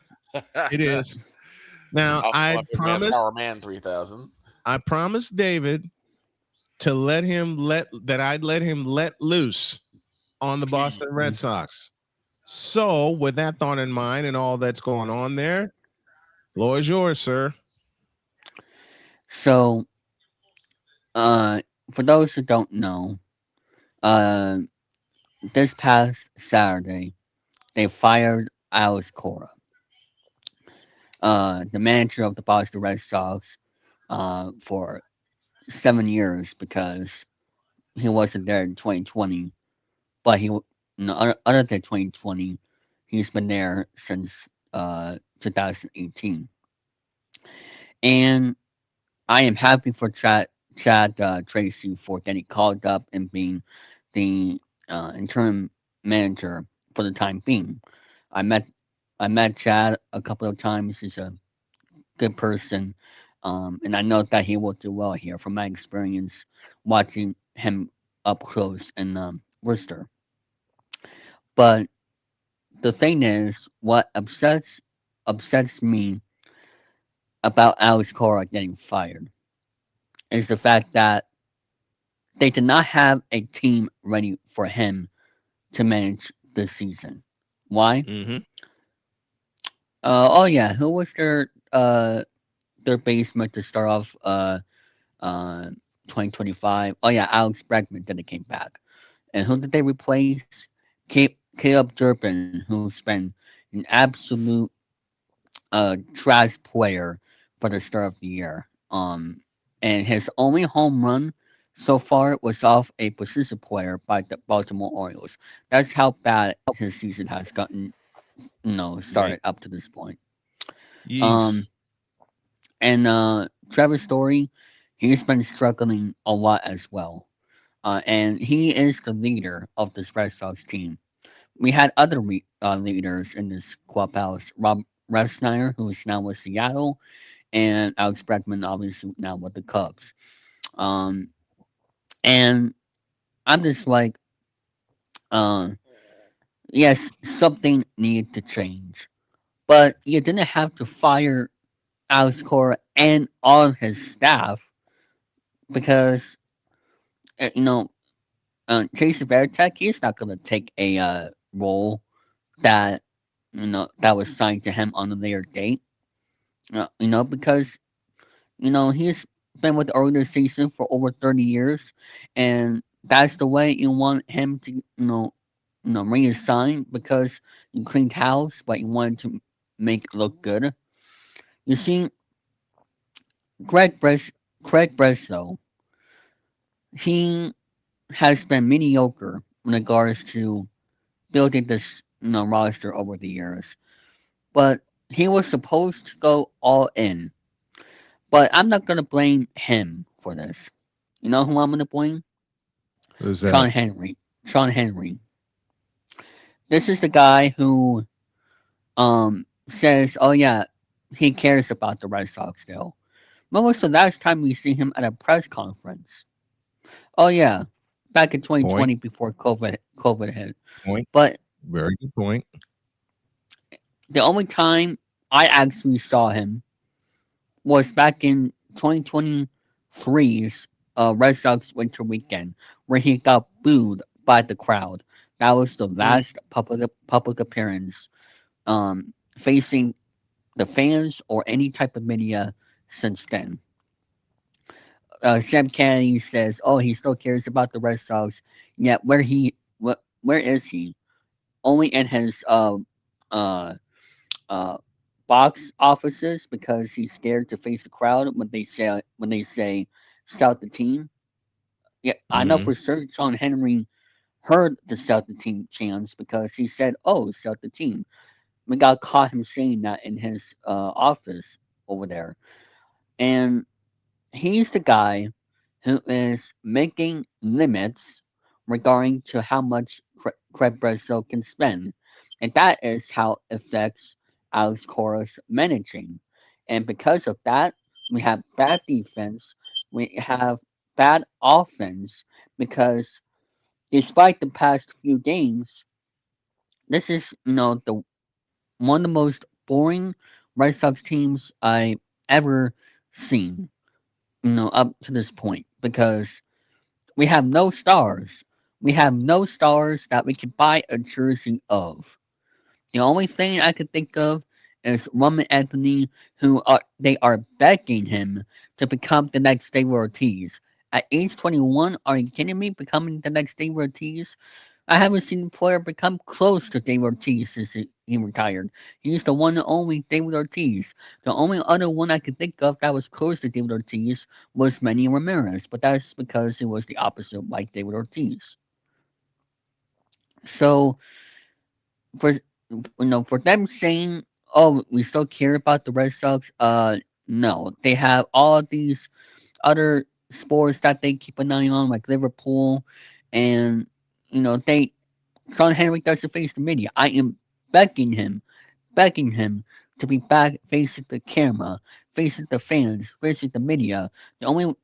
It is. Now, I promised Power Man 3000. I promised David to let him let loose on the Boston Red Sox. So, with that thought in mind and all that's going on there, floor is yours, sir. So, For those who don't know, uh, this past Saturday, they fired Alex Cora, the manager of the Boston Red Sox, for 7 years because he wasn't there in 2020. But other than 2020, he's been there since 2018. And I am happy for Chad Tracy for getting called up and being the interim manager for the time being. I met Chad a couple of times. He's a good person, and I know that he will do well here from my experience watching him up close in Worcester. But the thing is, what upsets me about Alex Cora getting fired is the fact that they did not have a team ready for him to manage this season. Why? Oh yeah, who was their basement to start off 2025? Oh yeah, Alex Bregman. Then it came back, and who did they replace? Caleb Durbin, who's been an absolute trash player for the start of the year. And his only home run so far was off a position player by the Baltimore Orioles. That's how bad his season has gotten, started up to this point. And Trevor Story, he's been struggling a lot as well. And he is the leader of this Red Sox team. We had other leaders in this clubhouse. Rob Refsnyder, who is now with Seattle, and Alex Bregman, obviously now with the Cubs. And I'm just like, yes, something needed to change, but you didn't have to fire Alex Cora and all of his staff because, Jason Veritek, he's not going to take a role that that was signed to him on a later date. Because he's been with the organization for over 30 years, and that's the way you want him to reassign because you cleaned house, but you wanted to make it look good. You see, Craig Breslow, he has been mediocre in regards to building this roster over the years, but he was supposed to go all in. But I'm not gonna blame him for this. You know who I'm gonna blame? Who's that? Sean Henry. Sean Henry. This is the guy who says, "Oh yeah, he cares about the Red Sox still." When was the last time we see him at a press conference? Oh yeah, back in 2020 before COVID hit. But very good point. The only time I actually saw him was back in 2023's Red Sox winter weekend, where he got booed by the crowd. That was the last public appearance facing the fans or any type of media since then. Sam Kennedy says, "Oh, he still cares about the Red Sox." Yet where is he? Only in his box offices because he's scared to face the crowd when they say scout the team. Yeah, I know for certain Sean Henry heard the scout the team chants because he said, "Oh, scout the team." We got caught him saying that in his office over there, and he's the guy who is making limits regarding to how much Craig Breslow can spend, and that is how it affects Alex Cora's managing. And because of that, we have bad defense, we have bad offense, because despite the past few games, this is the one of the most boring Red Sox teams I've ever seen, up to this point, because we have no stars. We have no stars that we can buy a jersey of. The only thing I could think of is Roman Anthony, they are begging him to become the next David Ortiz. At age 21, are you kidding me? Becoming the next David Ortiz? I haven't seen a player become close to David Ortiz since he retired. He's the one and only David Ortiz. The only other one I could think of that was close to David Ortiz was Manny Ramirez, but that's because it was the opposite like David Ortiz. So for for them saying, "Oh, we still care about the Red Sox," no, they have all of these other sports that they keep an eye on, like Liverpool, and Sean Henry doesn't face the media. I am begging him to be back facing the camera, facing the fans, facing the media. The only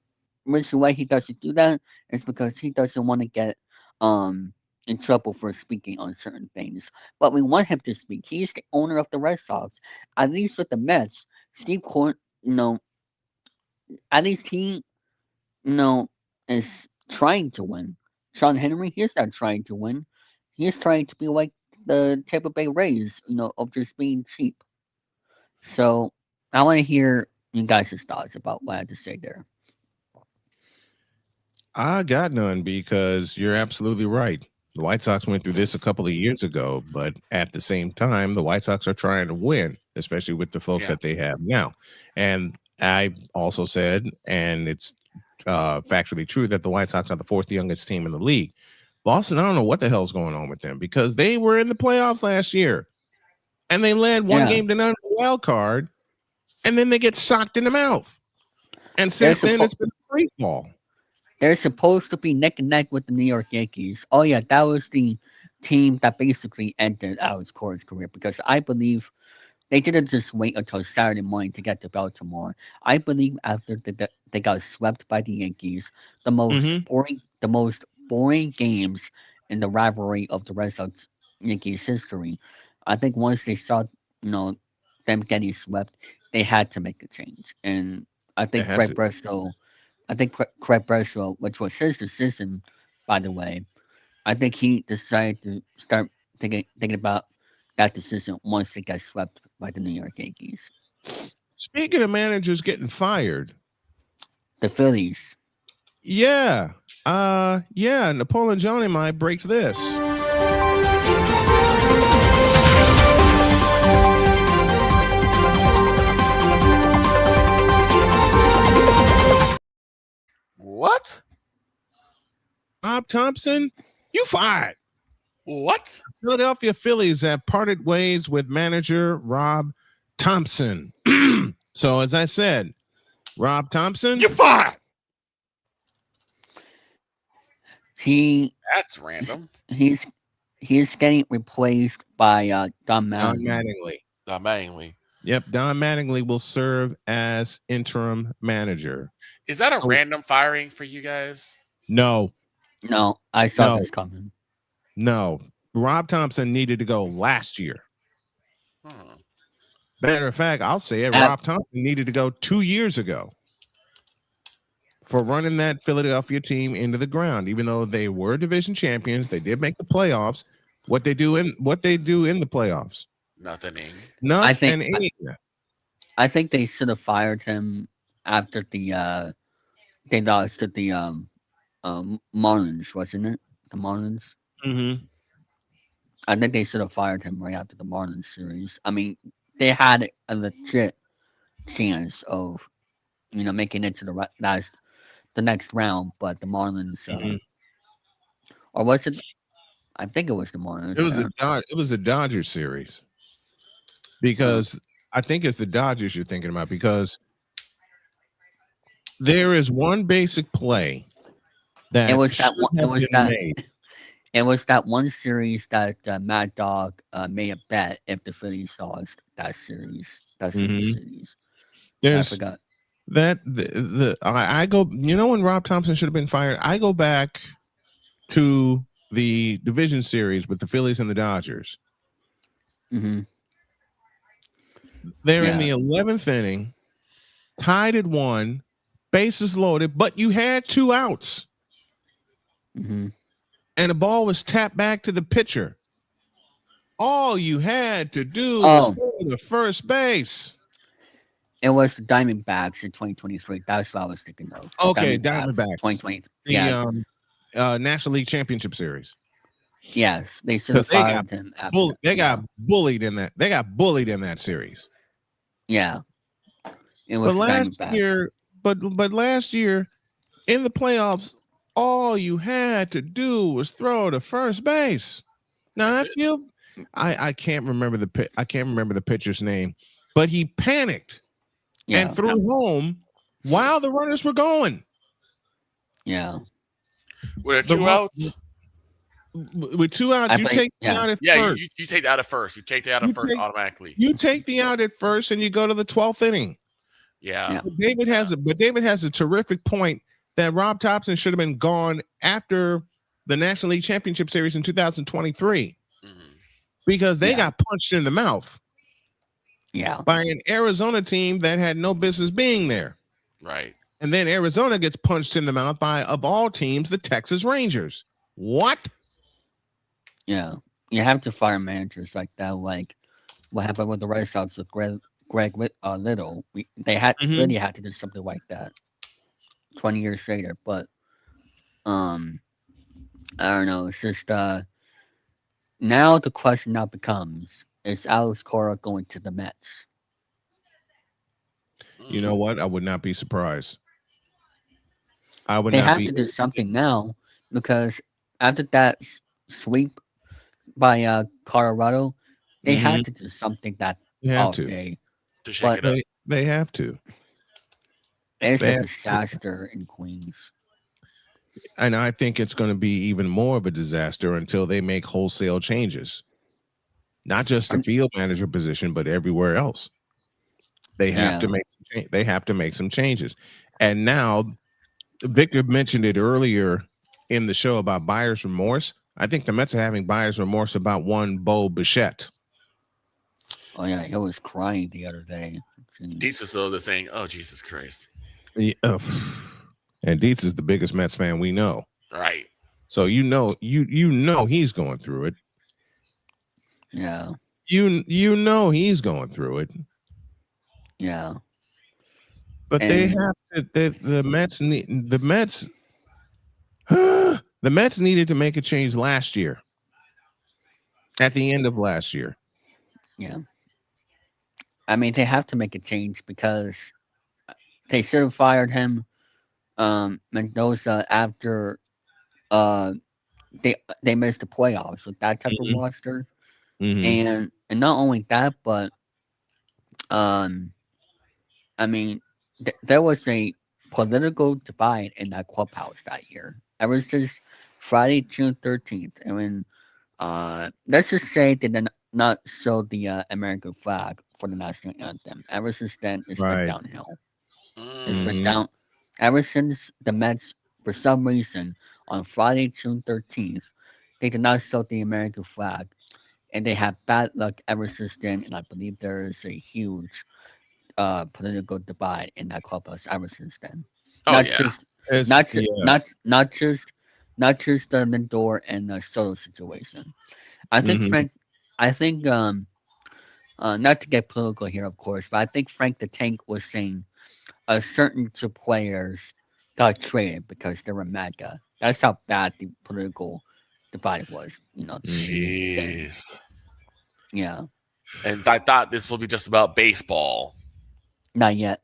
reason why he doesn't do that is because he doesn't want to get in trouble for speaking on certain things. But we want him to speak. He's the owner of the Red Sox. At least with the Mets, Steve Court, at least he, is trying to win. Sean Henry, he's not trying to win. He's trying to be like the Tampa Bay Rays, of just being cheap. So I want to hear you guys' thoughts about what I had to say there. I got none because you're absolutely right. The White Sox went through this a couple of years ago, but at the same time, the White Sox are trying to win, especially with the folks that they have now. And I also said, and it's factually true, that the White Sox are the fourth youngest team in the league. Boston, I don't know what the hell's going on with them because they were in the playoffs last year and they led one game to none of the wild card, and then they get socked in the mouth. And since then, it's been a free fall. They're supposed to be neck and neck with the New York Yankees. Oh yeah, that was the team that basically ended Alex Cora's career because I believe they didn't just wait until Saturday morning to get to Baltimore. I believe after they got swept by the Yankees, the most boring games in the rivalry of the Red Sox Yankees history. I think once they saw them getting swept, they had to make a change. And I think Craig Breslow, which was his decision, by the way, I think he decided to start thinking about that decision once they got swept by the New York Yankees. Speaking of managers getting fired, the Phillies. Yeah. Napoleon Johnny breaks this. What? Rob Thompson, you fired. What? Philadelphia Phillies have parted ways with manager Rob Thompson. So as I said, Rob Thompson, you're fired. That's random. He's getting replaced by Don Mattingly. Don Mattingly. Yep, Don Mattingly will serve as interim manager. Is that a random firing for you guys? No, I saw this coming. No, Rob Thompson needed to go last year. Matter of fact, I'll say it. Rob Thompson needed to go 2 years ago for running that Philadelphia team into the ground. Even though they were division champions, they did make the playoffs. What they do in the playoffs? Nothing. I think they should have fired him after they lost to the Marlins, wasn't it? The Marlins. Mm-hmm. I think they should have fired him right after the Marlins series. I mean, they had a legit chance of, making it to the next round, but the Marlins, or was it? I think it was the Marlins. It was the Dodgers series, because I think it's the Dodgers you're thinking about, because there is one basic play that it was that one series that Mad Dog made a bet if the Phillies lost that series. Series. I forgot. I go, when Rob Thompson should have been fired, I go back to the division series with the Phillies and the Dodgers. Mm-hmm. They're in the 11th inning, tied at 1, bases loaded, but you had 2 outs. Mm-hmm. And the ball was tapped back to the pitcher. All you had to do was go to first base. It was the Diamondbacks in 2023. That's what I was thinking of. Okay, Diamondbacks. 2020. The National League Championship Series. Yes, they should have fired him. They got bullied in that. They got bullied in that series. Yeah, it was last Diamondbacks. year. But last year in the playoffs, all you had to do was throw to first base. Now I can't remember the pitcher's name, but he panicked and threw home while the runners were going. Yeah. With 2 outs? With 2 outs, you take the out at first. You take the out at first. You take the out at first automatically. You take the out at first and you go to the 12th inning. Yeah. But David has a terrific point that Rob Thompson should have been gone after the National League Championship Series in 2023 because they got punched in the mouth. Yeah. By an Arizona team that had no business being there. Right. And then Arizona gets punched in the mouth by, of all teams, the Texas Rangers. What? Yeah. You have to fire managers like that. Like what happened with the Red Sox with Greg Little. They really had to do something like that 20 years later. But I don't know. It's just now the question now becomes, is Alex Cora going to the Mets? You know what? I would not be surprised. I would They not have be. to do something now because after that sweep by Colorado, they had to do something that day. To shake it up. They have to. It's a disaster in Queens. And I think it's going to be even more of a disaster until they make wholesale changes. Not just the field manager position, but everywhere else. They have to make some changes. And now Victor mentioned it earlier in the show about buyer's remorse. I think the Mets are having buyer's remorse about one Bo Bichette. Oh yeah, he was crying the other day. Dietz is still saying, "Oh Jesus Christ!" Yeah, and Dietz is the biggest Mets fan we know. Right. So you know he's going through it. Yeah. You know he's going through it. Yeah. But they have to. The Mets need the Mets. The Mets needed to make a change last year. At the end of last year. Yeah. I mean, they have to make a change because they should have fired him, Mendoza, after they missed the playoffs with that type of roster. And not only that, but I mean, there was a political divide in that clubhouse that year. Ever since Friday, June 13th. I mean, let's just say they did not show the American flag for the national anthem. Ever since then, it's been downhill. It's been down. Ever since the Mets, for some reason, on Friday, June 13th, they did not show the American flag. And they have bad luck ever since then. And I believe there is a huge political divide in that clubhouse ever since then. Not just the Lindor and Soto situation. I think not to get political here, of course, but I think Frank the Tank was saying certain two players got traded because they were MAGA. That's how bad the political divide was. You know. Jeez. Yeah. And I thought this will be just about baseball. Not yet.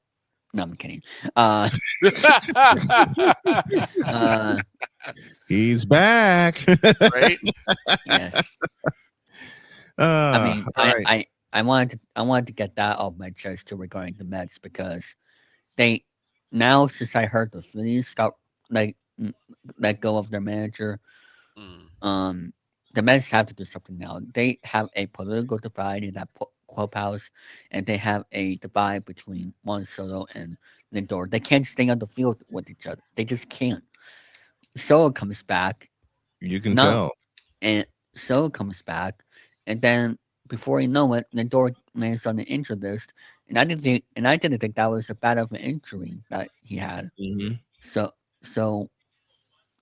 No, I'm kidding. He's back. Right? Yes. I mean, I wanted to get that off my chest too regarding the Mets because they now, since I heard the Phillies got let go of their manager, the Mets have to do something now. They have a political divide in that clubhouse, and they have a divide between Juan Soto and Lindor. They can't stay on the field with each other. They just can't. Soto comes back. You can tell. And Soto comes back, and then before you know it, Lindor lands on the injury list. And I didn't think that was a bad of an injury that he had. So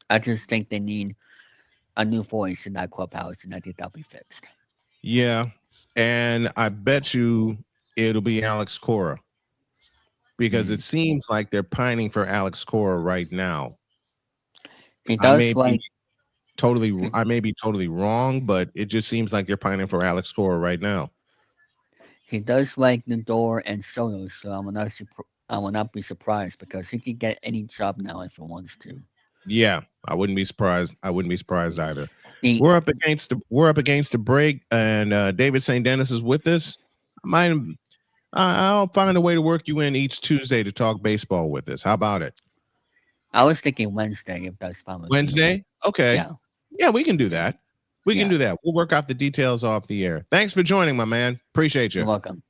I just think they need a new voice in that clubhouse, and I think that'll be fixed. Yeah, and I bet you it'll be Alex Cora. because it seems like they're pining for Alex Cora right now. It I does may like be totally wrong, but it just seems like they're pining for Alex Cora right now. he does like Nador and Soto, so I will not be surprised because he could get any job now if he wants to. Yeah, I wouldn't be surprised. I wouldn't be surprised either. We're up against the break, and David St. Denis is with us. I'll find a way to work you in each Tuesday to talk baseball with us. How about it? I was thinking Wednesday, if that's fine with you. Wednesday? Okay. Yeah, we can do that. We can Yeah. do that. We'll work out the details off the air. Thanks for joining, my man. Appreciate you. You're welcome.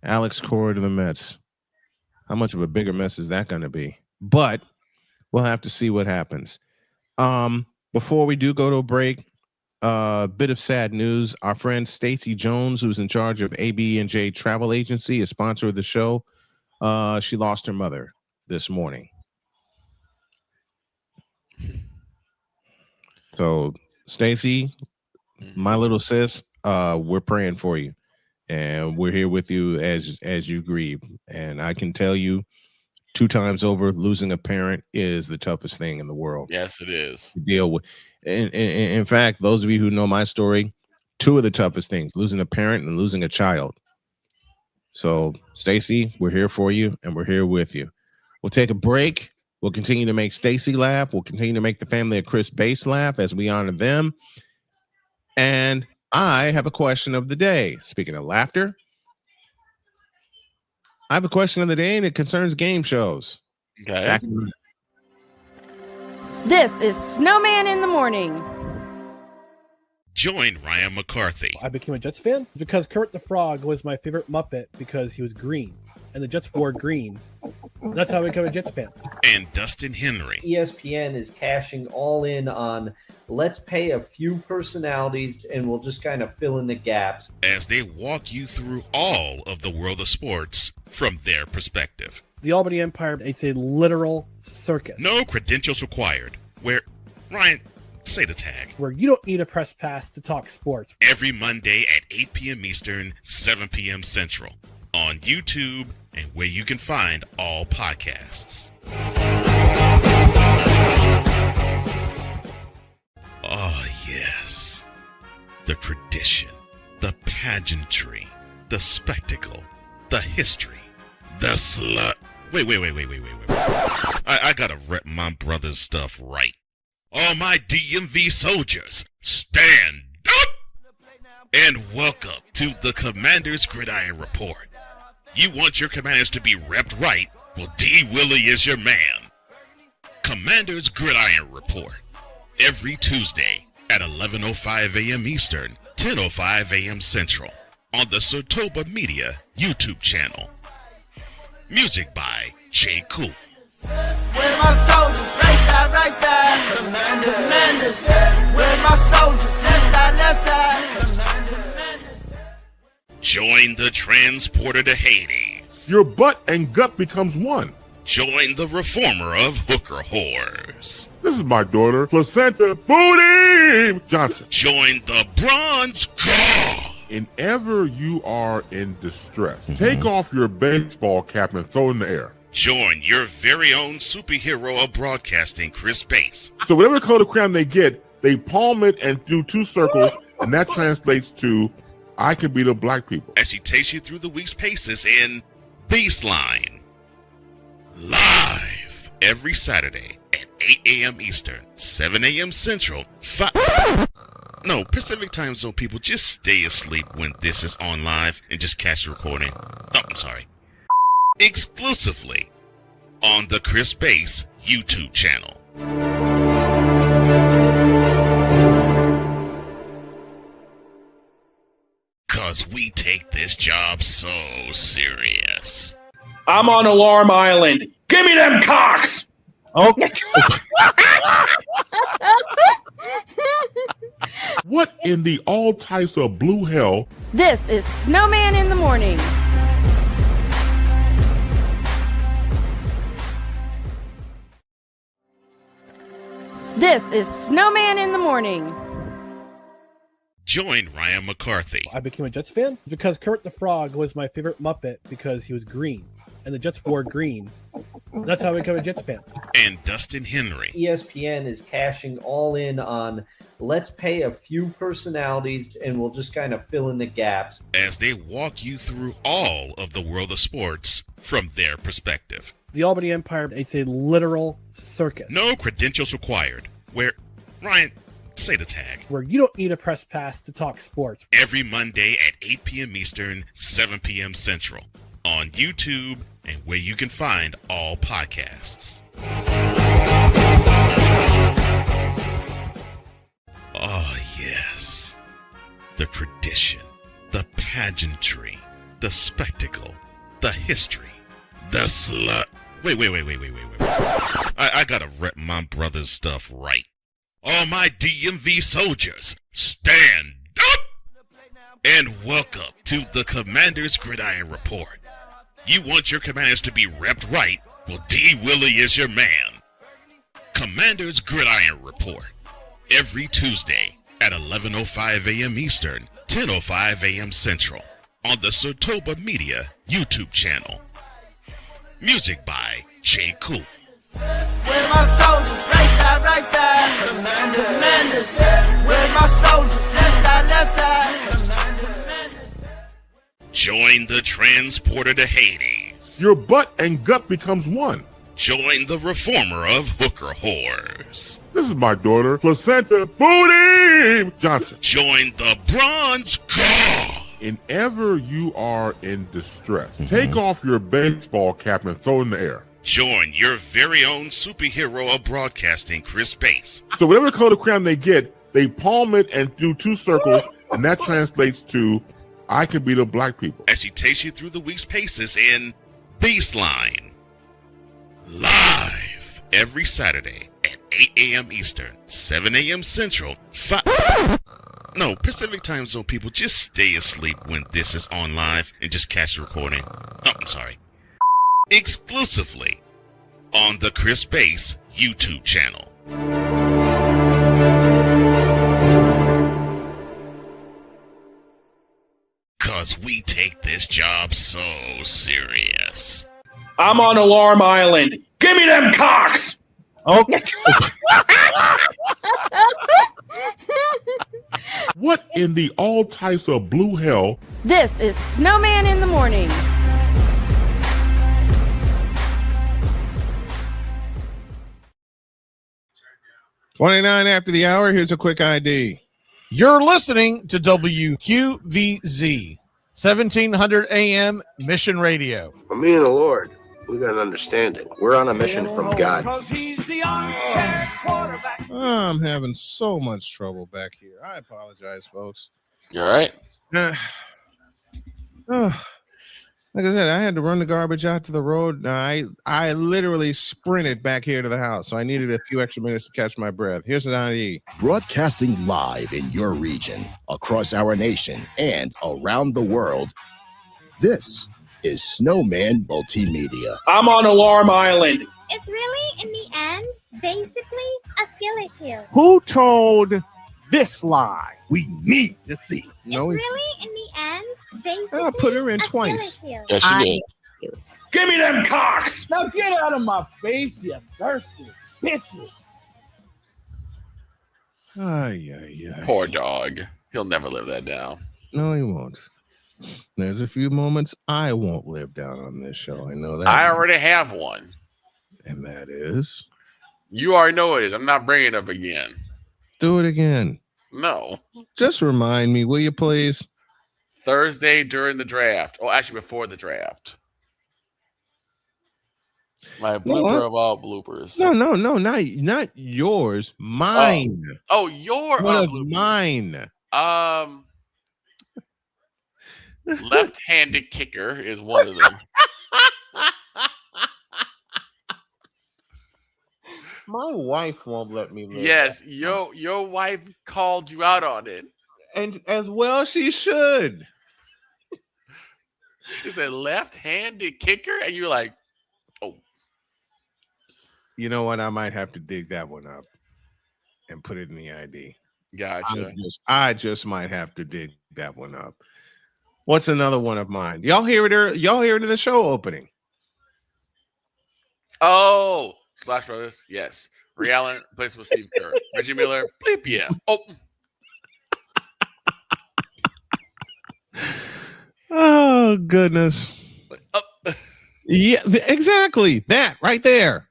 Alex Cora to the Mets. How much of a bigger mess is that going to be? But we'll have to see what happens. Before we do go to a break, a bit of sad news. Our friend Stacy Jones, who's in charge of AB&J Travel Agency, a sponsor of the show, she lost her mother this morning. So, Stacy, my little sis, we're praying for you, and we're here with you as you grieve. And I can tell you, 2 times over, losing a parent is the toughest thing in the world. Yes, it is. To deal with. In fact, those of you who know my story, 2 of the toughest things: losing a parent and losing a child. So, Stacy, we're here for you, and we're here with you. We'll take a break. We'll continue to make Stacy laugh. We'll continue to make the family of Chris Bass laugh as we honor them. And I have a question of the day. Speaking of laughter, I have a question of the day, and it concerns game shows. Okay. Back in a minute. This is Snowman in the Morning. Join Ryan McCarthy. I became a Jets fan because Kermit the Frog was my favorite Muppet because he was green, and the Jets wore green. That's how I became a Jets fan. And Dustin Henry. ESPN is cashing all in on let's pay a few personalities and we'll just kind of fill in the gaps. As they walk you through all of the world of sports from their perspective. The Albany Empire, it's a literal circus. No credentials required. Where, Ryan, say the tag. Where you don't need a press pass to talk sports. Every Monday at 8 p.m. Eastern, 7 p.m. Central. On YouTube and where you can find all podcasts. Oh, yes. The tradition, the pageantry, the spectacle, the history, the slut. Wait. I gotta rep my brother's stuff right. All my DMV soldiers, stand up! And welcome to the Commander's Gridiron Report. You want your commanders to be repped right? Well, D. Willie is your man. Commander's Gridiron Report. Every Tuesday at 11:05 a.m. Eastern, 10:05 a.m. Central. On the Sotoba Media YouTube channel. Music by Shea. Where my soldiers? Right side. Commanders. Where my soldiers? Left side. Join the transporter to Hades. Your butt and gut becomes one. Join the reformer of hooker whores. This is my daughter, Placenta Booty Johnson. Join the bronze claw. Whenever you are in distress, take off your baseball cap and throw it in the air. Join your very own superhero of broadcasting, Chris Bass. So whatever color crayon they get, they palm it and do 2 circles, and that translates to, I can beat up black people. As he takes you through the week's paces in Baseline. Live every Saturday at 8 a.m. Eastern, 7 a.m. Central, Pacific Time Zone people, just stay asleep when this is on live and just catch the recording. Oh, I'm sorry. Exclusively on the Chris Bass YouTube channel. Cause we take this job so serious. I'm on Alarm Island. Give me them cocks! Okay. What in the all types of blue hell? This is Snowman in the Morning. This is Snowman in the Morning. Join Ryan McCarthy. I became a Jets fan because Kurt the Frog was my favorite Muppet because he was green, and the Jets wore green. That's how I became a Jets fan. And Dustin Henry. ESPN is cashing all in on let's pay a few personalities and we'll just kind of fill in the gaps. As they walk you through all of the world of sports from their perspective. The Albany Empire, it's a literal circus. No credentials required. Where, Ryan, say the tag. Where you don't need a press pass to talk sports. Every Monday at 8 p.m. Eastern, 7 p.m. Central. On YouTube and where you can find all podcasts. Oh, yes. The tradition, the pageantry, the spectacle, the history, the slut. Wait. I gotta rep my brother's stuff right. All my DMV soldiers, stand up! And welcome to the Commander's Gridiron Report. You want your commanders to be repped right? Well, D. Willie is your man. Commander's Gridiron Report. Every Tuesday at 11:05 a.m. Eastern, 10:05 a.m. Central. On the Sotoba Media YouTube channel. Music by Shea. Where my soldiers? Right side. Commanders. Where my soldiers? Left side. Join the transporter to Hades. Your butt and gut becomes one. Join the reformer of hooker whores. This is my daughter, Placenta Booty Johnson. Join the bronze god. Whenever you are in distress, take off your baseball cap and throw it in the air. Join your very own superhero of broadcasting, Chris Bass. So whatever color crayon they get, they palm it and do two circles, and that translates to, I can beat up black people. As she takes you through the week's paces in Baseline. Live every Saturday at 8 a.m. Eastern, 7 a.m. Central, Pacific Time Zone people, just stay asleep when this is on live and just catch the recording. Oh, I'm sorry. Exclusively on the Chris Bass YouTube channel. Cause we take this job so serious. I'm on Alarm Island. Give me them cocks! Okay. What in the all types of blue hell? This is Snowman in the morning. $29 after the hour. Here's a quick ID. You're listening to WQVZ, 1700 AM Mission Radio. For me and the Lord, we got an understanding. We're on a mission from God. I'm having so much trouble back here. I apologize, folks. You all right? Like I said, I had to run the garbage out to the road. I literally sprinted back here to the house, so I needed a few extra minutes to catch my breath. Here's an ID. Broadcasting live in your region, across our nation, and around the world, this is Snowman Multimedia. I'm on Alarm Island. It's really, in the end, basically a skill issue. Who told this lie? We need to see. No, it's really, in the end, basically I put her in a twice. skill issue. Yes, she did. Give me them cocks! Now get out of my face, you thirsty bitches. Ay. Poor dog. He'll never live that down. No, he won't. There's a few moments I won't live down on this show. I know that. I already have one. And that is? You already know what it is. I'm not bringing it up again. Do it again. No. Just remind me, will you please? Thursday during the draft. Oh, actually before the draft. My blooper of all bloopers. No, not yours. Mine. Oh, your one of mine. Left-handed kicker is one of them. My wife won't let me live. Yes, your wife called you out on it. And as well she should. She said left-handed kicker, and you're like, oh. You know what? I might have to dig that one up and put it in the ID. Gotcha. I just might have to dig that one up. What's another one of mine? Y'all hear it? Y'all hear it in the show opening? Oh, Splash Brothers. Yes. Ray Allen plays with Steve Kerr. Reggie Miller. Bleep yeah. Oh. Oh goodness. Yeah, exactly. That right there.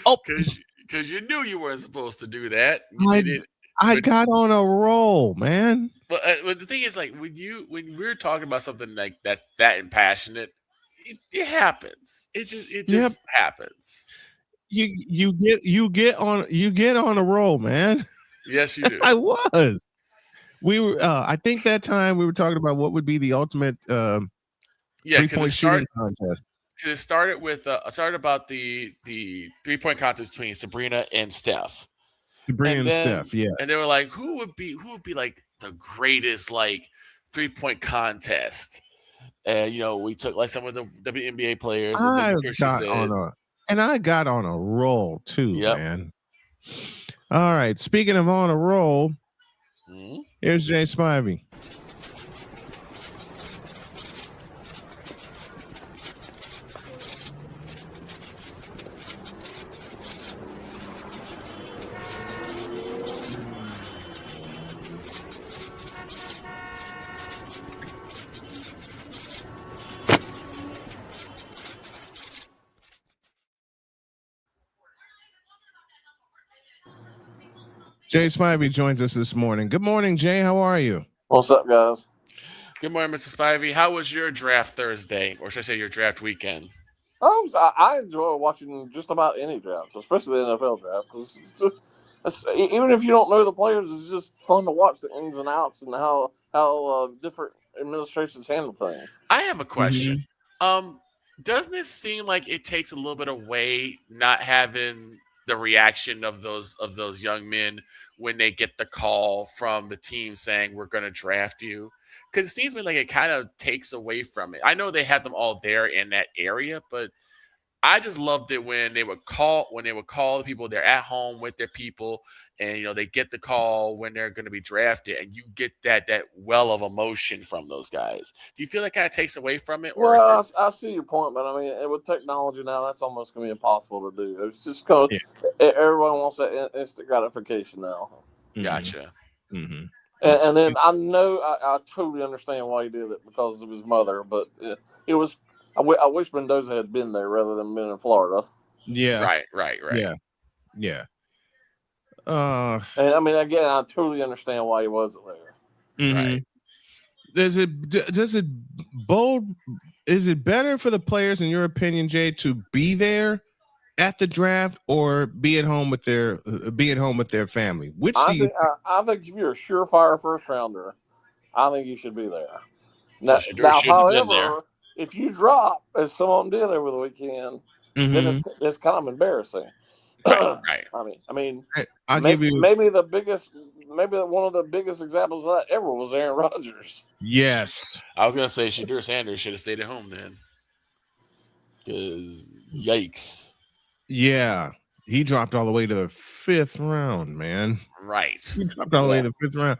Oh, because you knew you weren't supposed to do that. I got on a roll, man. But the thing is, like when we're talking about something like that impassionate, it happens. It just happens. You get on a roll, man. Yes, you do. I was. We were. I think that time we were talking about what would be the ultimate 3-point shooting contest. It started with about the 3-point contest between Sabrina and Steph. Sabrina and Steph, yes. And they were like, who would be like the greatest like 3-point contest? And we took like some of the WNBA players. I got on a roll too, man. All right. Speaking of on a roll, here's Jay Spivey. Jay Spivey joins us this morning. Good morning, Jay. How are you? What's up, guys? Good morning, Mr. Spivey. How was your draft Thursday, or should I say your draft weekend? I enjoy watching just about any draft, especially the NFL draft, because even if you don't know the players, it's just fun to watch the ins and outs and how different administrations handle things. I have a question. Doesn't it seem like it takes a little bit away not having the reaction of those young men when they get the call from the team saying we're going to draft you? Because it seems to me like it kind of takes away from it. I know they had them all there in that area, but I just loved it when they would call the people. They're at home with their people, and they get the call when they're going to be drafted, and you get that well of emotion from those guys. Do you feel that kind of takes away from it? Well, I see your point, but I mean, with technology now, that's almost going to be impossible to do. It's just because everyone wants that instant gratification now. Gotcha. Mm-hmm. And then I totally understand why he did it because of his mother, but it was. I wish Mendoza had been there rather than been in Florida. Yeah. Right. Yeah. And I mean, again, I totally understand why he wasn't there. Right. Is it better for the players, in your opinion, Jay, to be there at the draft or be at home with their family? I think if you're a surefire first rounder, I think you should be there. Now, however, if you drop, as some of them did over the weekend, then it's kind of embarrassing. Right. I mean, maybe one of the biggest examples of that ever was Aaron Rodgers. Yes. I was gonna say Shadur Sanders should have stayed at home then. Because yikes. Yeah. He dropped all the way to the 5th round, man. Right. He dropped all the way to the 5th round.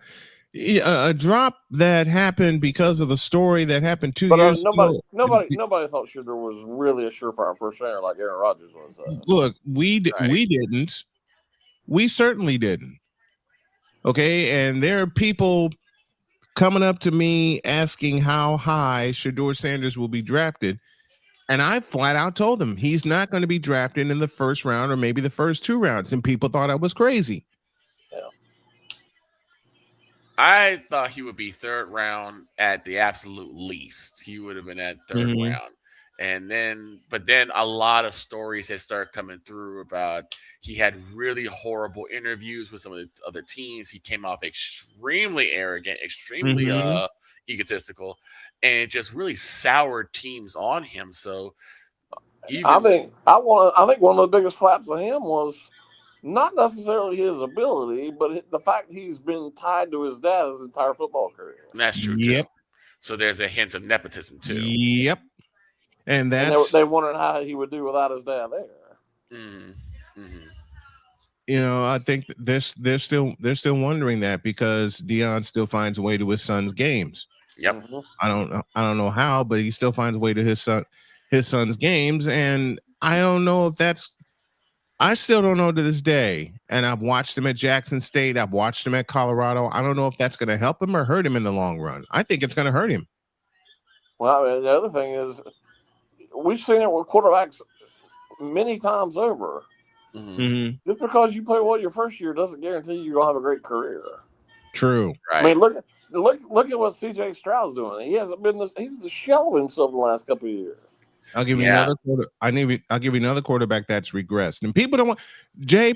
A drop that happened because of a story that happened 2 years ago. Nobody thought Shadur was really a surefire first rounder like Aaron Rodgers was. Look, we didn't. We certainly didn't. Okay, and there are people coming up to me asking how high Shadur Sanders will be drafted, and I flat out told them he's not going to be drafted in the 1st round or maybe the first 2 rounds, and people thought I was crazy. I thought he would be 3rd round at the absolute least. He would have been at 3rd round. And then a lot of stories had started coming through about he had really horrible interviews with some of the other teams. He came off extremely arrogant, extremely egotistical, and it just really soured teams on him. So I think one of the biggest flaps of him was not necessarily his ability, but the fact he's been tied to his dad his entire football career. That's true, too. So there's a hint of nepotism, too. Yep. And they wondered how he would do without his dad there. I think they're still wondering that because Deion still finds a way to his son's games. Yep. I don't know how, but he still finds a way to his son's games, and I don't know if that's. I still don't know to this day. And I've watched him at Jackson State. I've watched him at Colorado. I don't know if that's going to help him or hurt him in the long run. I think it's going to hurt him. Well, I mean, the other thing is, we've seen it with quarterbacks many times over. Mm-hmm. Just because you play well your first year doesn't guarantee you're gonna have a great career. True. Right. I mean, look at what CJ Stroud's doing. He hasn't been he's the shell of himself in the last couple of years. I'll give you another I'll give you another quarterback that's regressed. And people don't want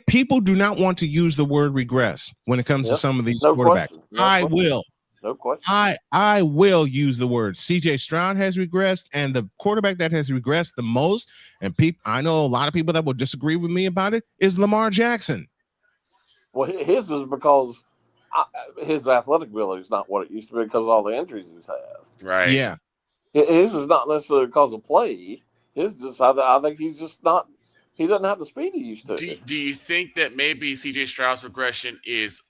people do not want to use the word regress when it comes to some of these quarterbacks. I will. No question. I will use the word. CJ Stroud has regressed, and the quarterback that has regressed the most, and I know a lot of people that will disagree with me about it, is Lamar Jackson. Well, his is because his athletic ability is not what it used to be because of all the injuries he's had. Right. Yeah. His is not necessarily because of play. His just I think he's just not. He doesn't have the speed he used to. Do you think that maybe CJ Stroud's regression is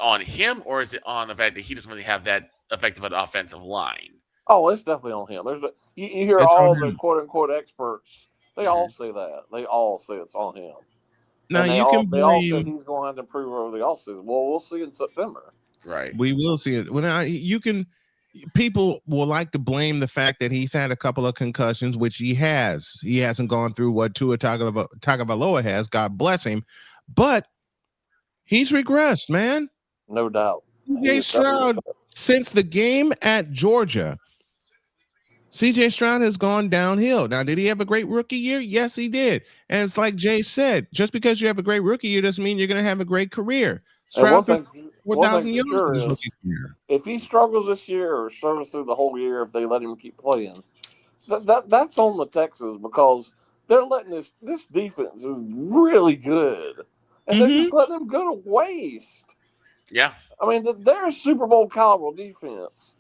on him, or is it on the fact that he doesn't really have that effective an offensive line? Oh, it's definitely on him. You hear all the quote unquote experts. They all say that. They all say it's on him. Now they you all, can they all blame. say he's going to have to improve over the offseason. Well, we'll see in September. Right. We will see it. Well, now you can. People will like to blame the fact that he's had a couple of concussions, which he has. He hasn't gone through what Tua Tagovailoa has. God bless him, but he's regressed, man. No doubt. CJ Stroud, since the game at Georgia, CJ Stroud has gone downhill. Now, did he have a great rookie year? Yes, he did. And it's like Jay said, just because you have a great rookie year doesn't mean you're going to have a great carear. Stroud threw 4,000 yards in his rookie year. If he struggles this year or struggles through the whole year, if they let him keep playing, that's on the Texans because they're letting this defense is really good, and they're just letting them go to waste. Yeah. I mean, they're a Super Bowl caliber defense.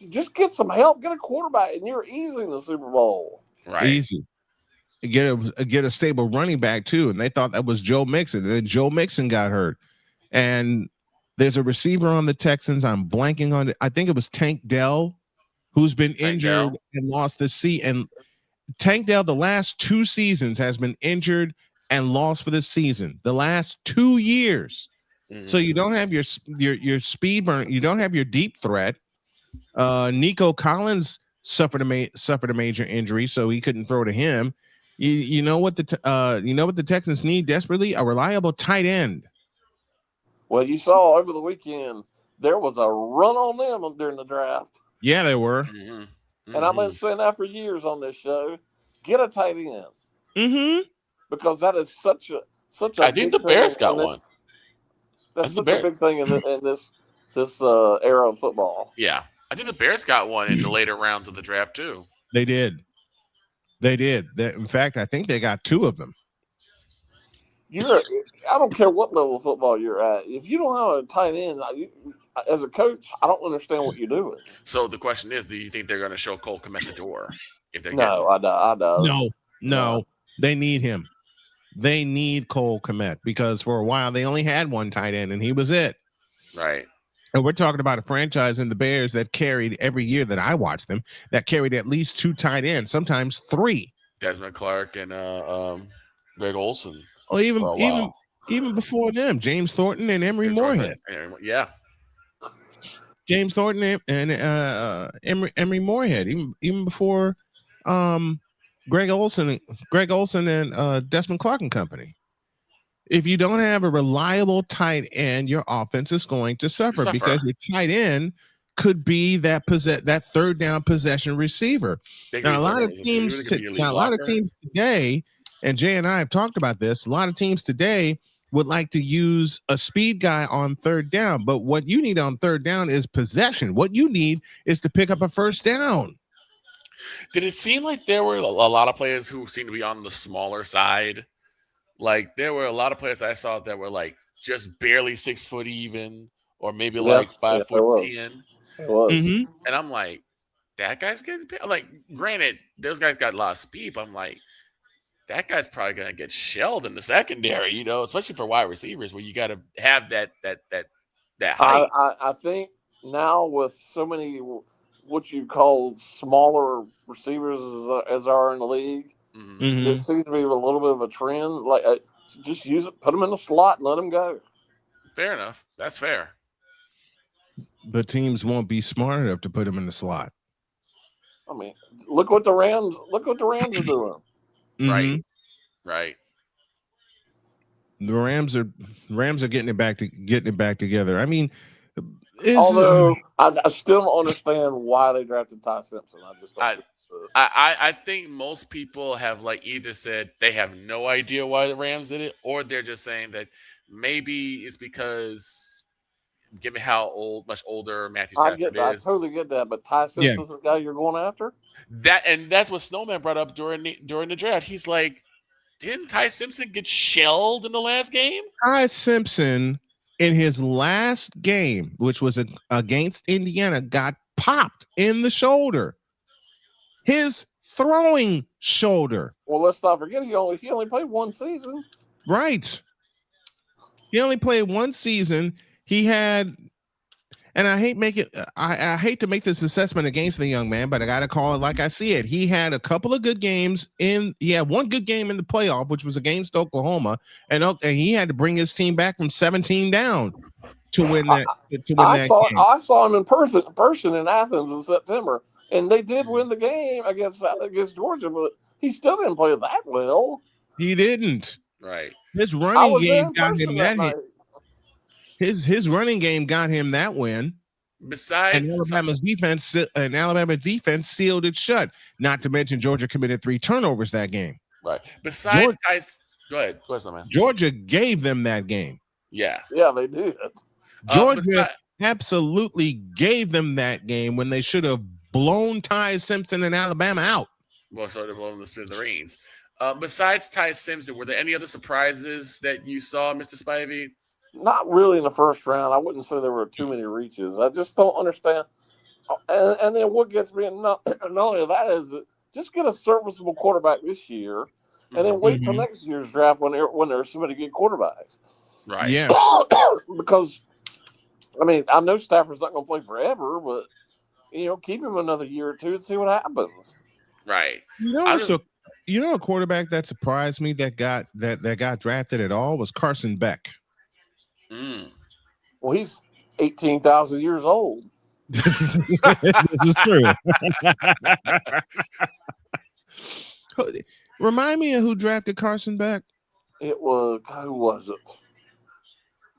Just get some help, get a quarterback, and you're easy in the Super Bowl. Right. Easy. Get a stable running back too, and they thought that was Joe Mixon. And then Joe Mixon got hurt, and there's a receiver on the Texans. I'm blanking on it. I think it was Tank Dell, who's been injured and lost the season. And Tank Dell, the last 2 seasons, has been injured and lost for the season. The last 2 years. So you don't have your speed burn. You don't have your deep threat. Nico Collins suffered a major injury, so he couldn't throw to him. You know what the Texans need desperately? A reliable tight end. Well, you saw over the weekend there was a run on them during the draft. Yeah, they were. And I've been saying that for years on this show. Get a tight end. Because that is such a. I think the Bears got one. That's such a big thing in this era of football. Yeah, I think the Bears got one in the later rounds of the draft too. They did. In fact, I think they got 2 of them. I don't care what level of football you're at. If you don't have a tight end, as a coach, I don't understand what you're doing. So the question is, do you think they're going to show Cole Kmet the door? If they're I don't. No, they need him. They need Cole Kmet because for a while they only had 1 tight end and he was it. Right. And we're talking about a franchise in the Bears that carried every year that I watched them that carried at least 2 tight ends, sometimes 3. Desmond Clark and Greg Olsen. Oh, even before them, James Thornton and Emory Moorhead. Yeah. James Thornton and Emory Moorhead, even before Greg Olsen and Desmond Clark and company. If you don't have a reliable tight end, your offense is going to suffer because your tight end could be that third down possession receiver. Now, a lot of teams today, and Jay and I have talked about this, a lot of teams today would like to use a speed guy on third down, but what you need on third down is possession. What you need is to pick up a first down. Did it seem like there were a lot of players who seemed to be on the smaller side? Like there were a lot of players I saw that were like just barely 6 foot even, or maybe like 5 foot 10. It was. And I'm like, that guy's getting paid. Like, granted, those guys got a lot of speed, but I'm like, that guy's probably going to get shelled in the secondary, especially for wide receivers where you got to have that height. I think now with so many what you call smaller receivers as are in the league, it seems to be a little bit of a trend. Like just use it, put them in the slot, and let them go. Fair enough. That's fair. But teams won't be smart enough to put him in the slot. I mean, look what the Rams are doing. Right. The Rams are getting it back together. I mean, although I still don't understand why they drafted Ty Simpson. I just don't. I think most people have either said they have no idea why the Rams did it, or they're just saying that maybe it's because given how much older Matthew Stafford is. I totally get that, but Ty Simpson's the guy you're going after? That's what Snowman brought up during the draft. He's like, didn't Ty Simpson get shelled in the last game? Ty Simpson in his last game, which was against Indiana, got popped in the shoulder. His throwing shoulder. Well, let's not forget he only played one season. Right. He only played one season. He had, and I hate to make this assessment against the young man, but I got to call it like I see it. He had a couple of good games he had one good game in the playoff, which was against Oklahoma, and he had to bring his team back from 17 down to win that. I saw him in person in Athens in September, and they did win the game against Georgia, but he still didn't play that well. He didn't. Right. His running game got him that hit. His running game got him that win. Besides, Alabama's defense sealed it shut. Not to mention Georgia committed 3 turnovers that game. Right. Besides, go ahead, man. Georgia gave them that game. Yeah, they did. Georgia absolutely gave them that game when they should have blown Ty Simpson and Alabama out. Well, so they're blowing the smithereens. Besides Ty Simpson, were there any other surprises that you saw, Mr. Spivey? Not really in the first round. I wouldn't say there were too many reaches. I just don't understand. And then what gets me, not only that, is just get a serviceable quarterback this year, and then wait till next year's draft when there's so many good quarterbacks. Right. Yeah. Because, I mean, I know Stafford's not going to play forever, but, keep him another year or two and see what happens. Right. A quarterback that surprised me that got drafted at all was Carson Beck. Well, he's 18,000 years old. This is true. Remind me of who drafted Carson Beck. Who was it?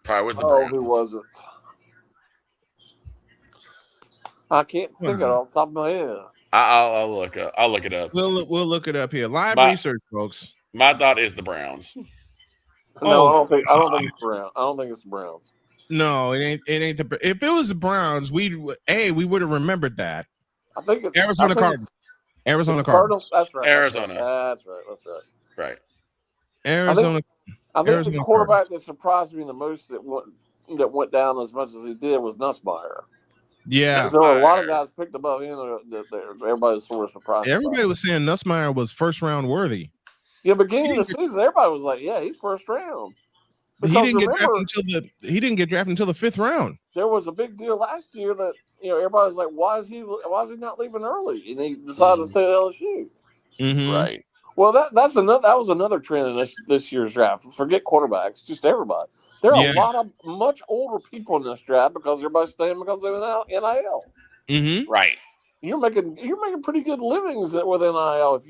Probably was the Browns. Who was it? I can't think of it off the top of my head. I'll look it up. We'll look it up here. Live research, folks. My thought is the Browns. No, I don't think it's Browns. I don't think it's the Browns. No, it ain't if it was the Browns, we would have remembered that. I think it's Arizona Cardinals. Arizona Cardinals. That's right. Arizona. That's right. Right. Arizona. I think the quarterback that surprised me the most that went down as much as he did was Nussmeier. Yeah. There were a lot of guys picked above him that everybody was sort of surprised. Everybody was saying Nussmeier was first round worthy. Yeah, beginning of the season, everybody was like, "Yeah, he's first round." He didn't get drafted until the 5th round. There was a big deal last year that everybody was like, "Why is he not leaving early?" And he decided to stay at LSU. Right. Well, that was another trend in this year's draft. Forget quarterbacks, just everybody. There are a lot of much older people in this draft because everybody's staying because they're NIL. Right. You're making pretty good livings with NIL if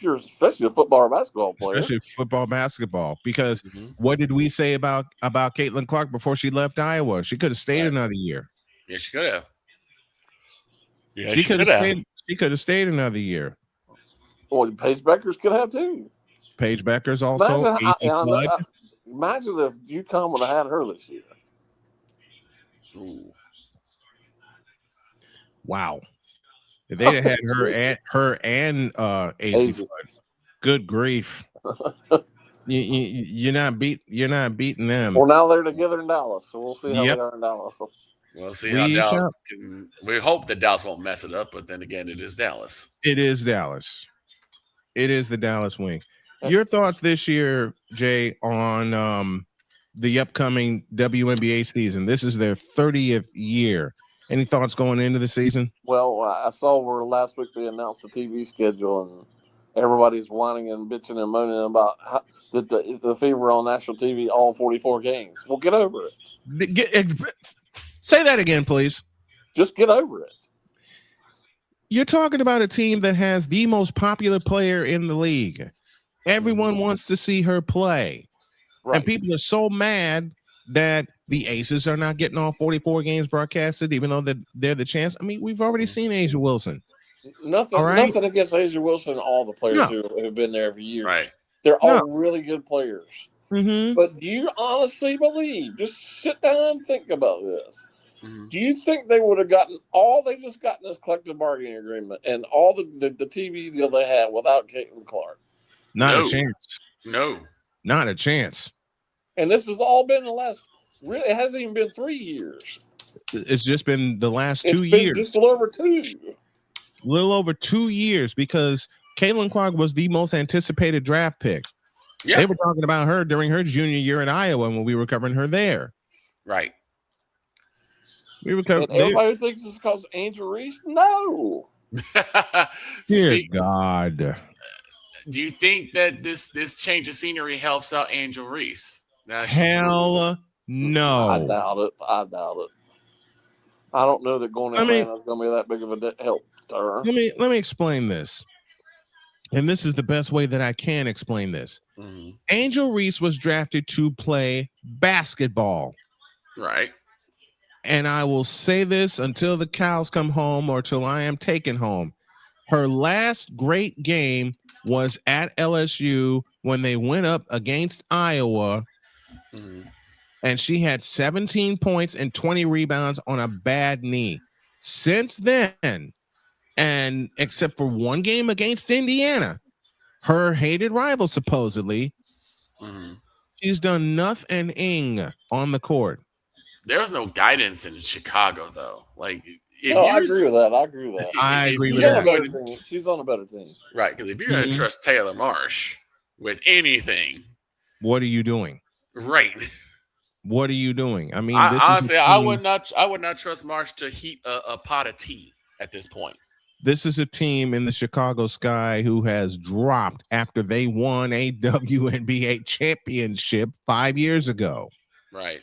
you're especially a football or basketball player. Especially football, basketball. Because what did we say about Caitlin Clark before she left Iowa? She could have stayed another year. Yeah, she could have. Yeah, she could have stayed. She could have stayed another year. Well, Paige Beckers could have too. Paige Beckers also. Imagine if UConn would have had her this year. Ooh. Wow. If they'd have had her and AC Flood, good grief. You're not beating them. Well, now they're together in Dallas, so we'll see how they are in Dallas. We'll see how Dallas can. We hope that Dallas won't mess it up, but then again, it is Dallas. It is Dallas. It is the Dallas Wing. Your thoughts this year, Jay, on the upcoming WNBA season? This is their 30th year. Any thoughts going into the season? Well, I saw where last week they announced the TV schedule, and everybody's whining and bitching and moaning about the Fever on national TV all 44 games. Well, get over it. Say that again, please. Just get over it. You're talking about a team that has the most popular player in the league. Everyone wants to see her play. Right. And people are so mad that the Aces are not getting all 44 games broadcasted, even though they're the chance. I mean, we've already seen Asia Wilson. Nothing against Asia Wilson and all the players who have been there for years. Right. They're all really good players. Mm-hmm. But do you honestly believe, just sit down and think about this, do you think they would have gotten all they just got in this collective bargaining agreement and all the TV deal they had without Caitlin Clark? Not a chance. No. Not a chance. And this has all been the last, really, it hasn't even been 3 years. It's just been the last 2 It's years. just a little over 2. Little over 2 years, because Caitlin Clark was the most anticipated draft pick. Yeah. They were talking about her during her junior year in Iowa when we were covering her there. Right. We were covering. Everybody thinks it's because Angel Reese. No. Dear God. Do you think that this change of scenery helps out Angel Reese? Hell no. I doubt it. I don't know that going to Atlanta is going to be that big of a help to her. Let me explain this. And this is the best way that I can explain this. Mm-hmm. Angel Reese was drafted to play basketball. Right. And I will say this until the cows come home or till I am taken home. Her last great game was at LSU when they went up against Iowa. Mm-hmm. And she had 17 points and 20 rebounds on a bad knee. Since then, and except for one game against Indiana, her hated rival supposedly, she's done nothing on the court. There was no guidance in Chicago, though. Like, I agree with that. I agree with that. She's on a better team. Right, because if you're going to trust Taylor Marsh with anything, what are you doing? Right. What are you doing? I mean, honestly, I would not trust Marsh to heat a pot of tea at this point. This is a team in the Chicago Sky who has dropped after they won a WNBA championship 5 years ago. Right.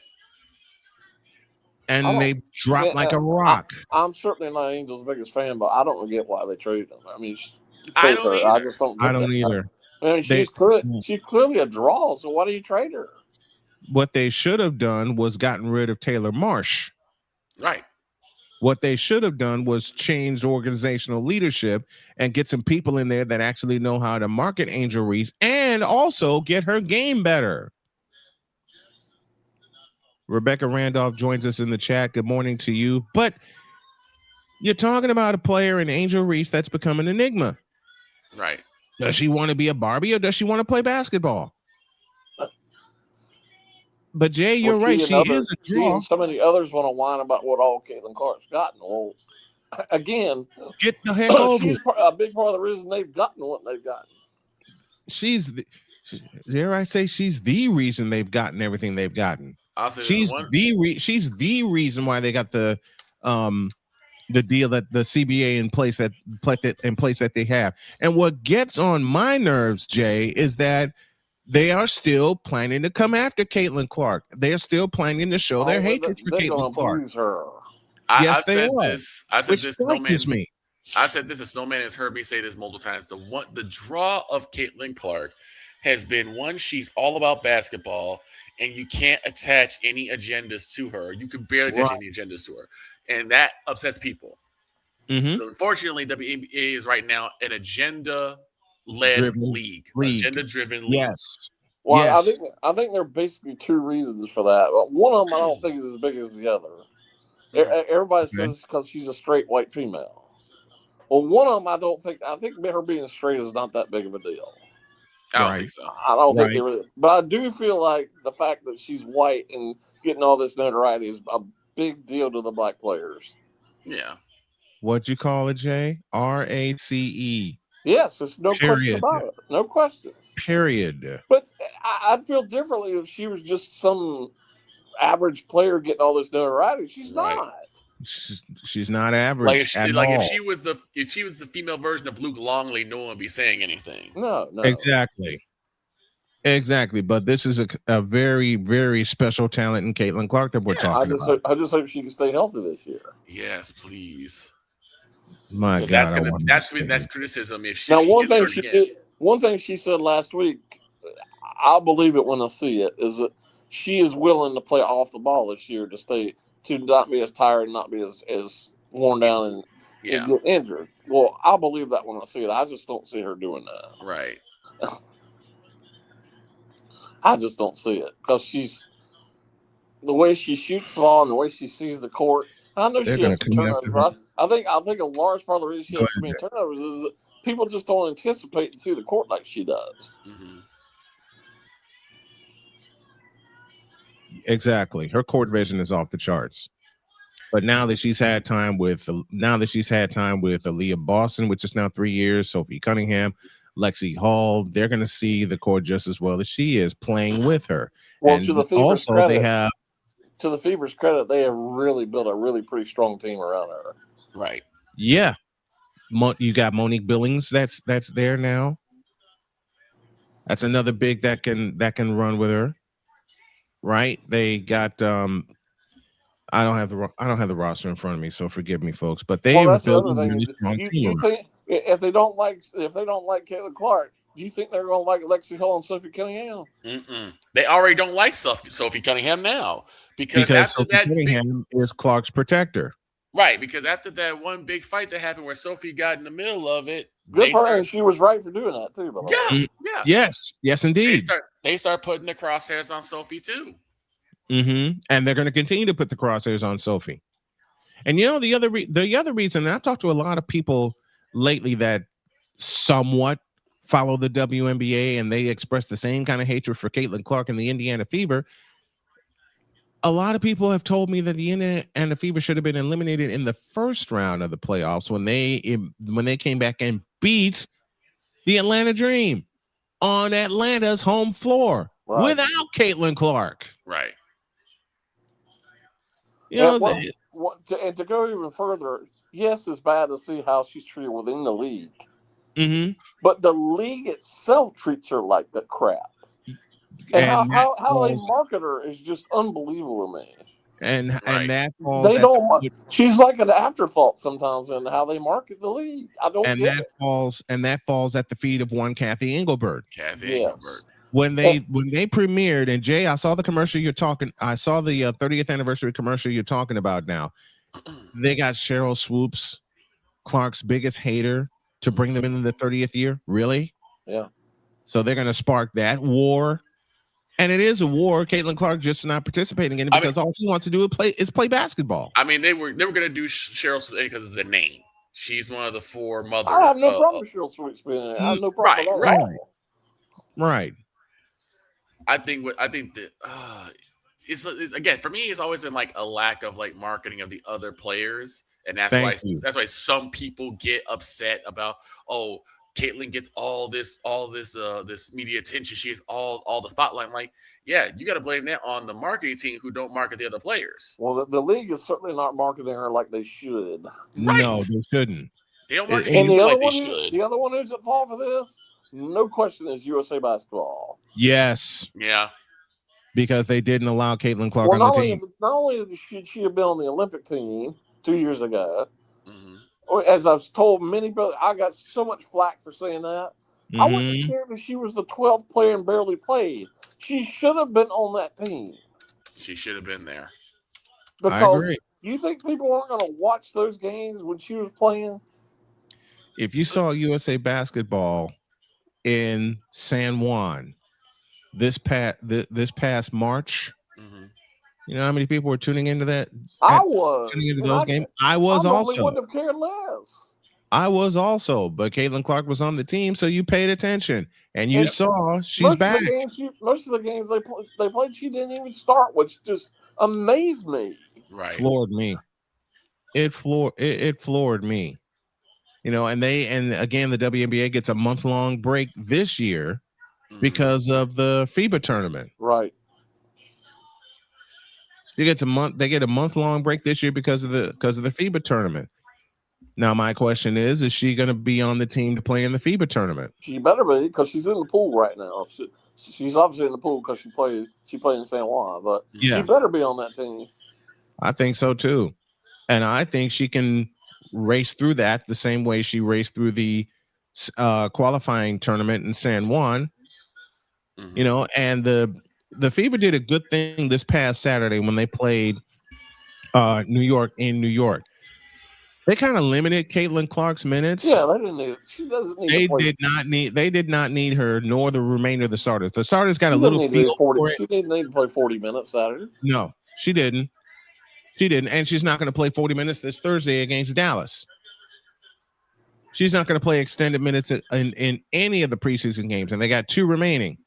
And they dropped like a rock. I'm certainly not Angel's biggest fan, but I don't get why they traded them. I mean, I just don't. I don't either. I mean, she's clearly a draw. So why do you trade her? What they should have done was gotten rid of Taylor Marsh. Right. What they should have done was change organizational leadership and get some people in there that actually know how to market Angel Reese and also get her game better. Rebecca Randolph joins us in the chat. Good morning to you. But you're talking about a player in Angel Reese that's become an enigma. Right. Does she want to be a Barbie or does she want to play basketball? But Jay, you're right. She is a draw. So many others want to whine about what all Caitlin Clark's gotten. Well, again, get the heck over. She's a big part of the reason they've gotten what they've gotten. She's the reason they've gotten everything they've gotten. She's the reason why they got the deal that the CBA in place that they have. And what gets on my nerves, Jay, is that they are still planning to come after Caitlin Clark. They are still planning to show their hatred for Caitlin Clark. I've said this. Snowman. I've said this. Snowman has heard me say this multiple times. The draw of Caitlin Clark has been one. She's all about basketball, and you can't attach any agendas to her. You can barely attach any agendas to her, and that upsets people. Mm-hmm. So unfortunately, WNBA is right now an agenda-led league. Agenda-driven league. Yes. Well, yes. I think there are basically two reasons for that. But one of them I don't think is as big as the other. Everybody says because she's a straight white female. Well, one of them I think her being straight is not that big of a deal. I don't think so. I don't think it really. But I do feel like the fact that she's white and getting all this notoriety is a big deal to the black players. Yeah. What'd you call it, Jay? RACE. Yes, there's no question Period. about it. No question. Period. But I'd feel differently if she was just some average player getting all this notoriety. She's not. She's not average. Like, if all. she was the female version of Luke Longley, no one would be saying anything. No. Exactly. But this is a very, very special talent in Caitlin Clark that we're talking about. I just hope she can stay healthy this year. Yes, please. My God, that's criticism. If she now, one thing she said last week, I'll believe it when I see it, is that she is willing to play off the ball this year to not be as tired and not be as worn down and get injured. Well, I'll believe that when I see it. I just don't see her doing that. Right. I just don't see it because the way she shoots the ball and the way she sees the court. I know she has some turnovers, but I think a large part of the reason she has so many turnovers is that people just don't anticipate and see the court like she does. Mm-hmm. Exactly. Her court vision is off the charts. But now that she's had time with Aaliyah Boston, which is now 3 years, Sophie Cunningham, Lexi Hall, they're going to see the court just as well as she is playing with her. Well, and to the Fever's credit, to the Fever's credit, they have really built a really pretty strong team around her. Right. Yeah. You got Monique Billings that's there now. That's another big that can run with her. Right? They got I don't have the roster in front of me, so forgive me, folks. But they have built a really strong team. You think if they don't like Caitlin Clark, do you think they're going to like Lexi Hall and Sophie Cunningham? Mm-mm. They already don't like Sophie Cunningham now because after Sophie Cunningham is Clark's protector. Right, because after that one big fight that happened where Sophie got in the middle of it, good for her, and she was right for doing that too. Yeah. Yes, indeed. They start putting the crosshairs on Sophie too. Mm-hmm. And they're going to continue to put the crosshairs on Sophie. And the other reason, and I've talked to a lot of people lately that somewhat follow the WNBA, and they express the same kind of hatred for Caitlin Clark and the Indiana Fever. A lot of people have told me that the Indiana Fever should have been eliminated in the first round of the playoffs when they came back and beat the Atlanta Dream on Atlanta's home floor without Caitlin Clark. Right. And to go even further, yes, it's bad to see how she's treated within the league. Mm-hmm. But the league itself treats her like the crap. And how they market her is just unbelievable to me. And that falls she's like an afterthought sometimes in how they market the league. I don't get it. That falls at the feet of one Kathy Engelbert. Engelbert. When they premiered, and Jay, I saw the commercial I saw the 30th anniversary commercial you're talking about now. They got Cheryl Swoops, Clark's biggest hater, to bring them into the 30th year. Really? Yeah. So they're going to spark that war. And it is a war. Caitlin Clark just not participating in it because all she wants to do is play basketball. I mean, they were going to do Cheryl Swoops because of the name. She's one of the four mothers. I have no problem with Cheryl Swoops being there. I have no problem with that. Right. I think that it's again for me. It's always been like a lack of like marketing of the other players, and that's why some people get upset about Caitlin gets all this media attention. She has all the spotlight. I'm like, yeah, you got to blame that on the marketing team who don't market the other players. Well, the league is certainly not marketing her like they should. Right. No, they shouldn't. They don't market her like they should. The other one who's at fault for this, no question, is USA Basketball. Yes. Yeah. Because they didn't allow Caitlin Clark on the team. Not only should she have been on the Olympic team 2 years ago, as I've told many brothers, I got so much flack for saying that. I wouldn't care if she was the 12th player and barely played. She should have been on that team. She should have been there. Because I agree. You think people aren't going to watch those games when she was playing? If you saw USA Basketball in San Juan this past March, you know how many people were tuning into that? Tuning into those games. I was also. Wouldn't have cared less. I was also, but Caitlin Clark was on the team, so you paid attention and you saw she's back. Most of the games they played, she didn't even start, which just amazed me. Right, floored me. It floored me. You know, and again, the WNBA gets a month-long break this year because of the FIBA tournament. Right. They get a month-long break this year because of the FIBA tournament. Now, my question is she going to be on the team to play in the FIBA tournament? She better be, because she's in the pool right now. She's obviously in the pool because she played in San Juan, but she better be on that team. I think so too, and I think she can race through that the same way she raced through the qualifying tournament in San Juan. You know, and the FIBA did a good thing this past Saturday when they played New York in New York. They kind of limited Caitlin Clark's minutes. Yeah, they didn't need. She doesn't need. They did not need her, nor the remainder of the starters. The starters got a little feel for it. She didn't need to play 40 minutes Saturday. No, she didn't. She didn't, and she's not going to play 40 minutes this Thursday against Dallas. She's not going to play extended minutes in any of the preseason games, and they got 2 remaining.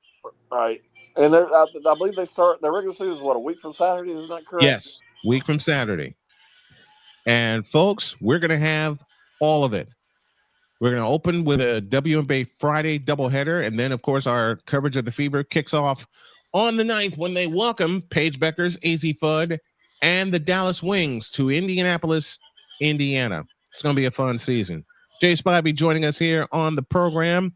Right, and I believe they start their regular season is a week from Saturday. Is that correct? Yes, week from Saturday. And folks, we're going to have all of it. We're going to open with a WNBA Friday doubleheader, and then, of course, our coverage of the Fever kicks off on the 9th when they welcome Paige Beckers, AZ Fudd, and the Dallas Wings to Indianapolis, Indiana. It's going to be a fun season. Jay Spivey joining us here on the program.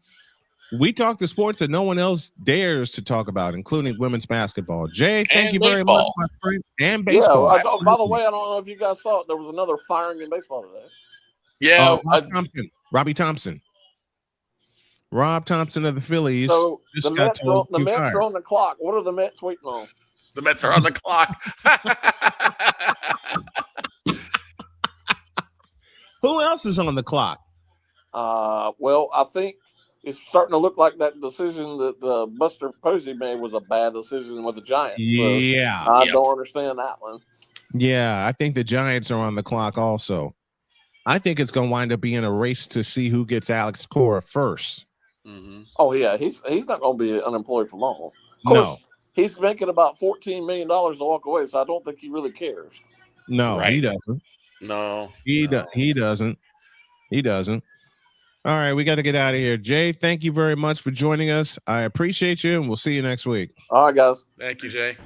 We talk the sports that no one else dares to talk about, including women's basketball. Jay, thank you very much, my friend. And baseball. Yeah, by the way, I don't know if you guys saw it. There was another firing in baseball today. Yeah, Robbie Thompson. Rob Thompson of the Phillies. So just the got Mets are on the clock. What are the Mets waiting on? The Mets are on the clock. Who else is on the clock? Well, I think it's starting to look like that decision that Buster Posey made was a bad decision with the Giants. So I don't understand that one. Yeah, I think the Giants are on the clock also. I think it's going to wind up being a race to see who gets Alex Cora first. Oh, yeah, he's not going to be unemployed for long. Of course, he's making about $14 million to walk away, so I don't think he really cares. No, he doesn't. No. He doesn't. He doesn't. All right, we got to get out of here. Jay, thank you very much for joining us. I appreciate you, and we'll see you next week. All right, guys. Thank you, Jay.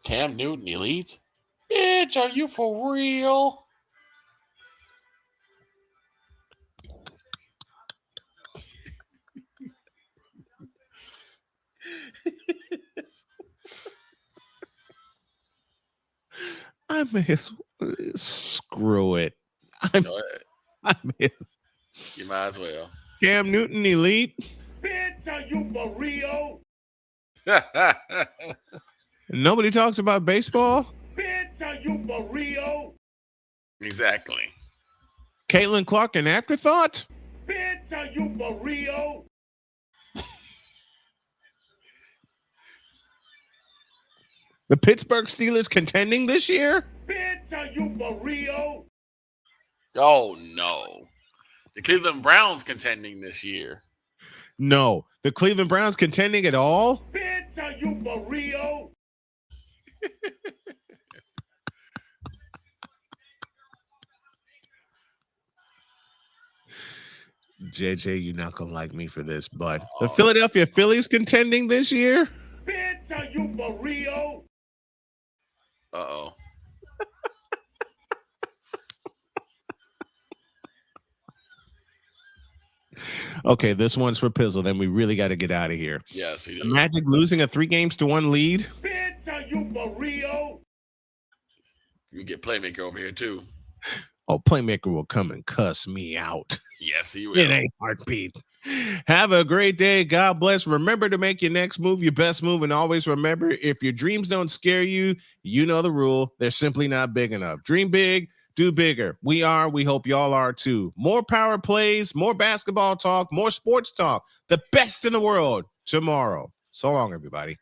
Cam Newton elite? Bitch, are you for real? I miss. Screw it. I miss. You might as well. Cam Newton elite. Bitch, are you for real? Nobody talks about baseball. Bitch, are you for real? Exactly. Caitlin Clark, an afterthought. Bitch, are you for real? The Pittsburgh Steelers contending this year. Bitch, are you for real? Oh no. The Cleveland Browns contending this year. No. The Cleveland Browns contending at all? Bitch, are you for real? JJ, you're not gonna like me for this, but the Philadelphia Phillies contending this year. Bitch, are you for real? Uh-oh. Okay, this one's for Pizzle. Then we really got to get out of here. Yes, we do. Magic losing a 3-1 lead. Bitch, are you for real? You get Playmaker over here too. Oh, Playmaker will come and cuss me out. Yes, he will. It ain't heartbeat. Have a great day. God bless. Remember to make your next move your best move. And always remember, if your dreams don't scare you, you know the rule. They're simply not big enough. Dream big, do bigger. We hope y'all are too. More power plays, more basketball talk, more sports talk. The best in the world tomorrow. So long, everybody.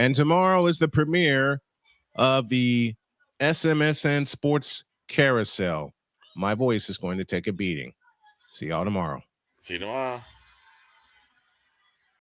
And tomorrow is the premiere of the SMSN Sports Carousel. My voice is going to take a beating. See y'all tomorrow. See you tomorrow.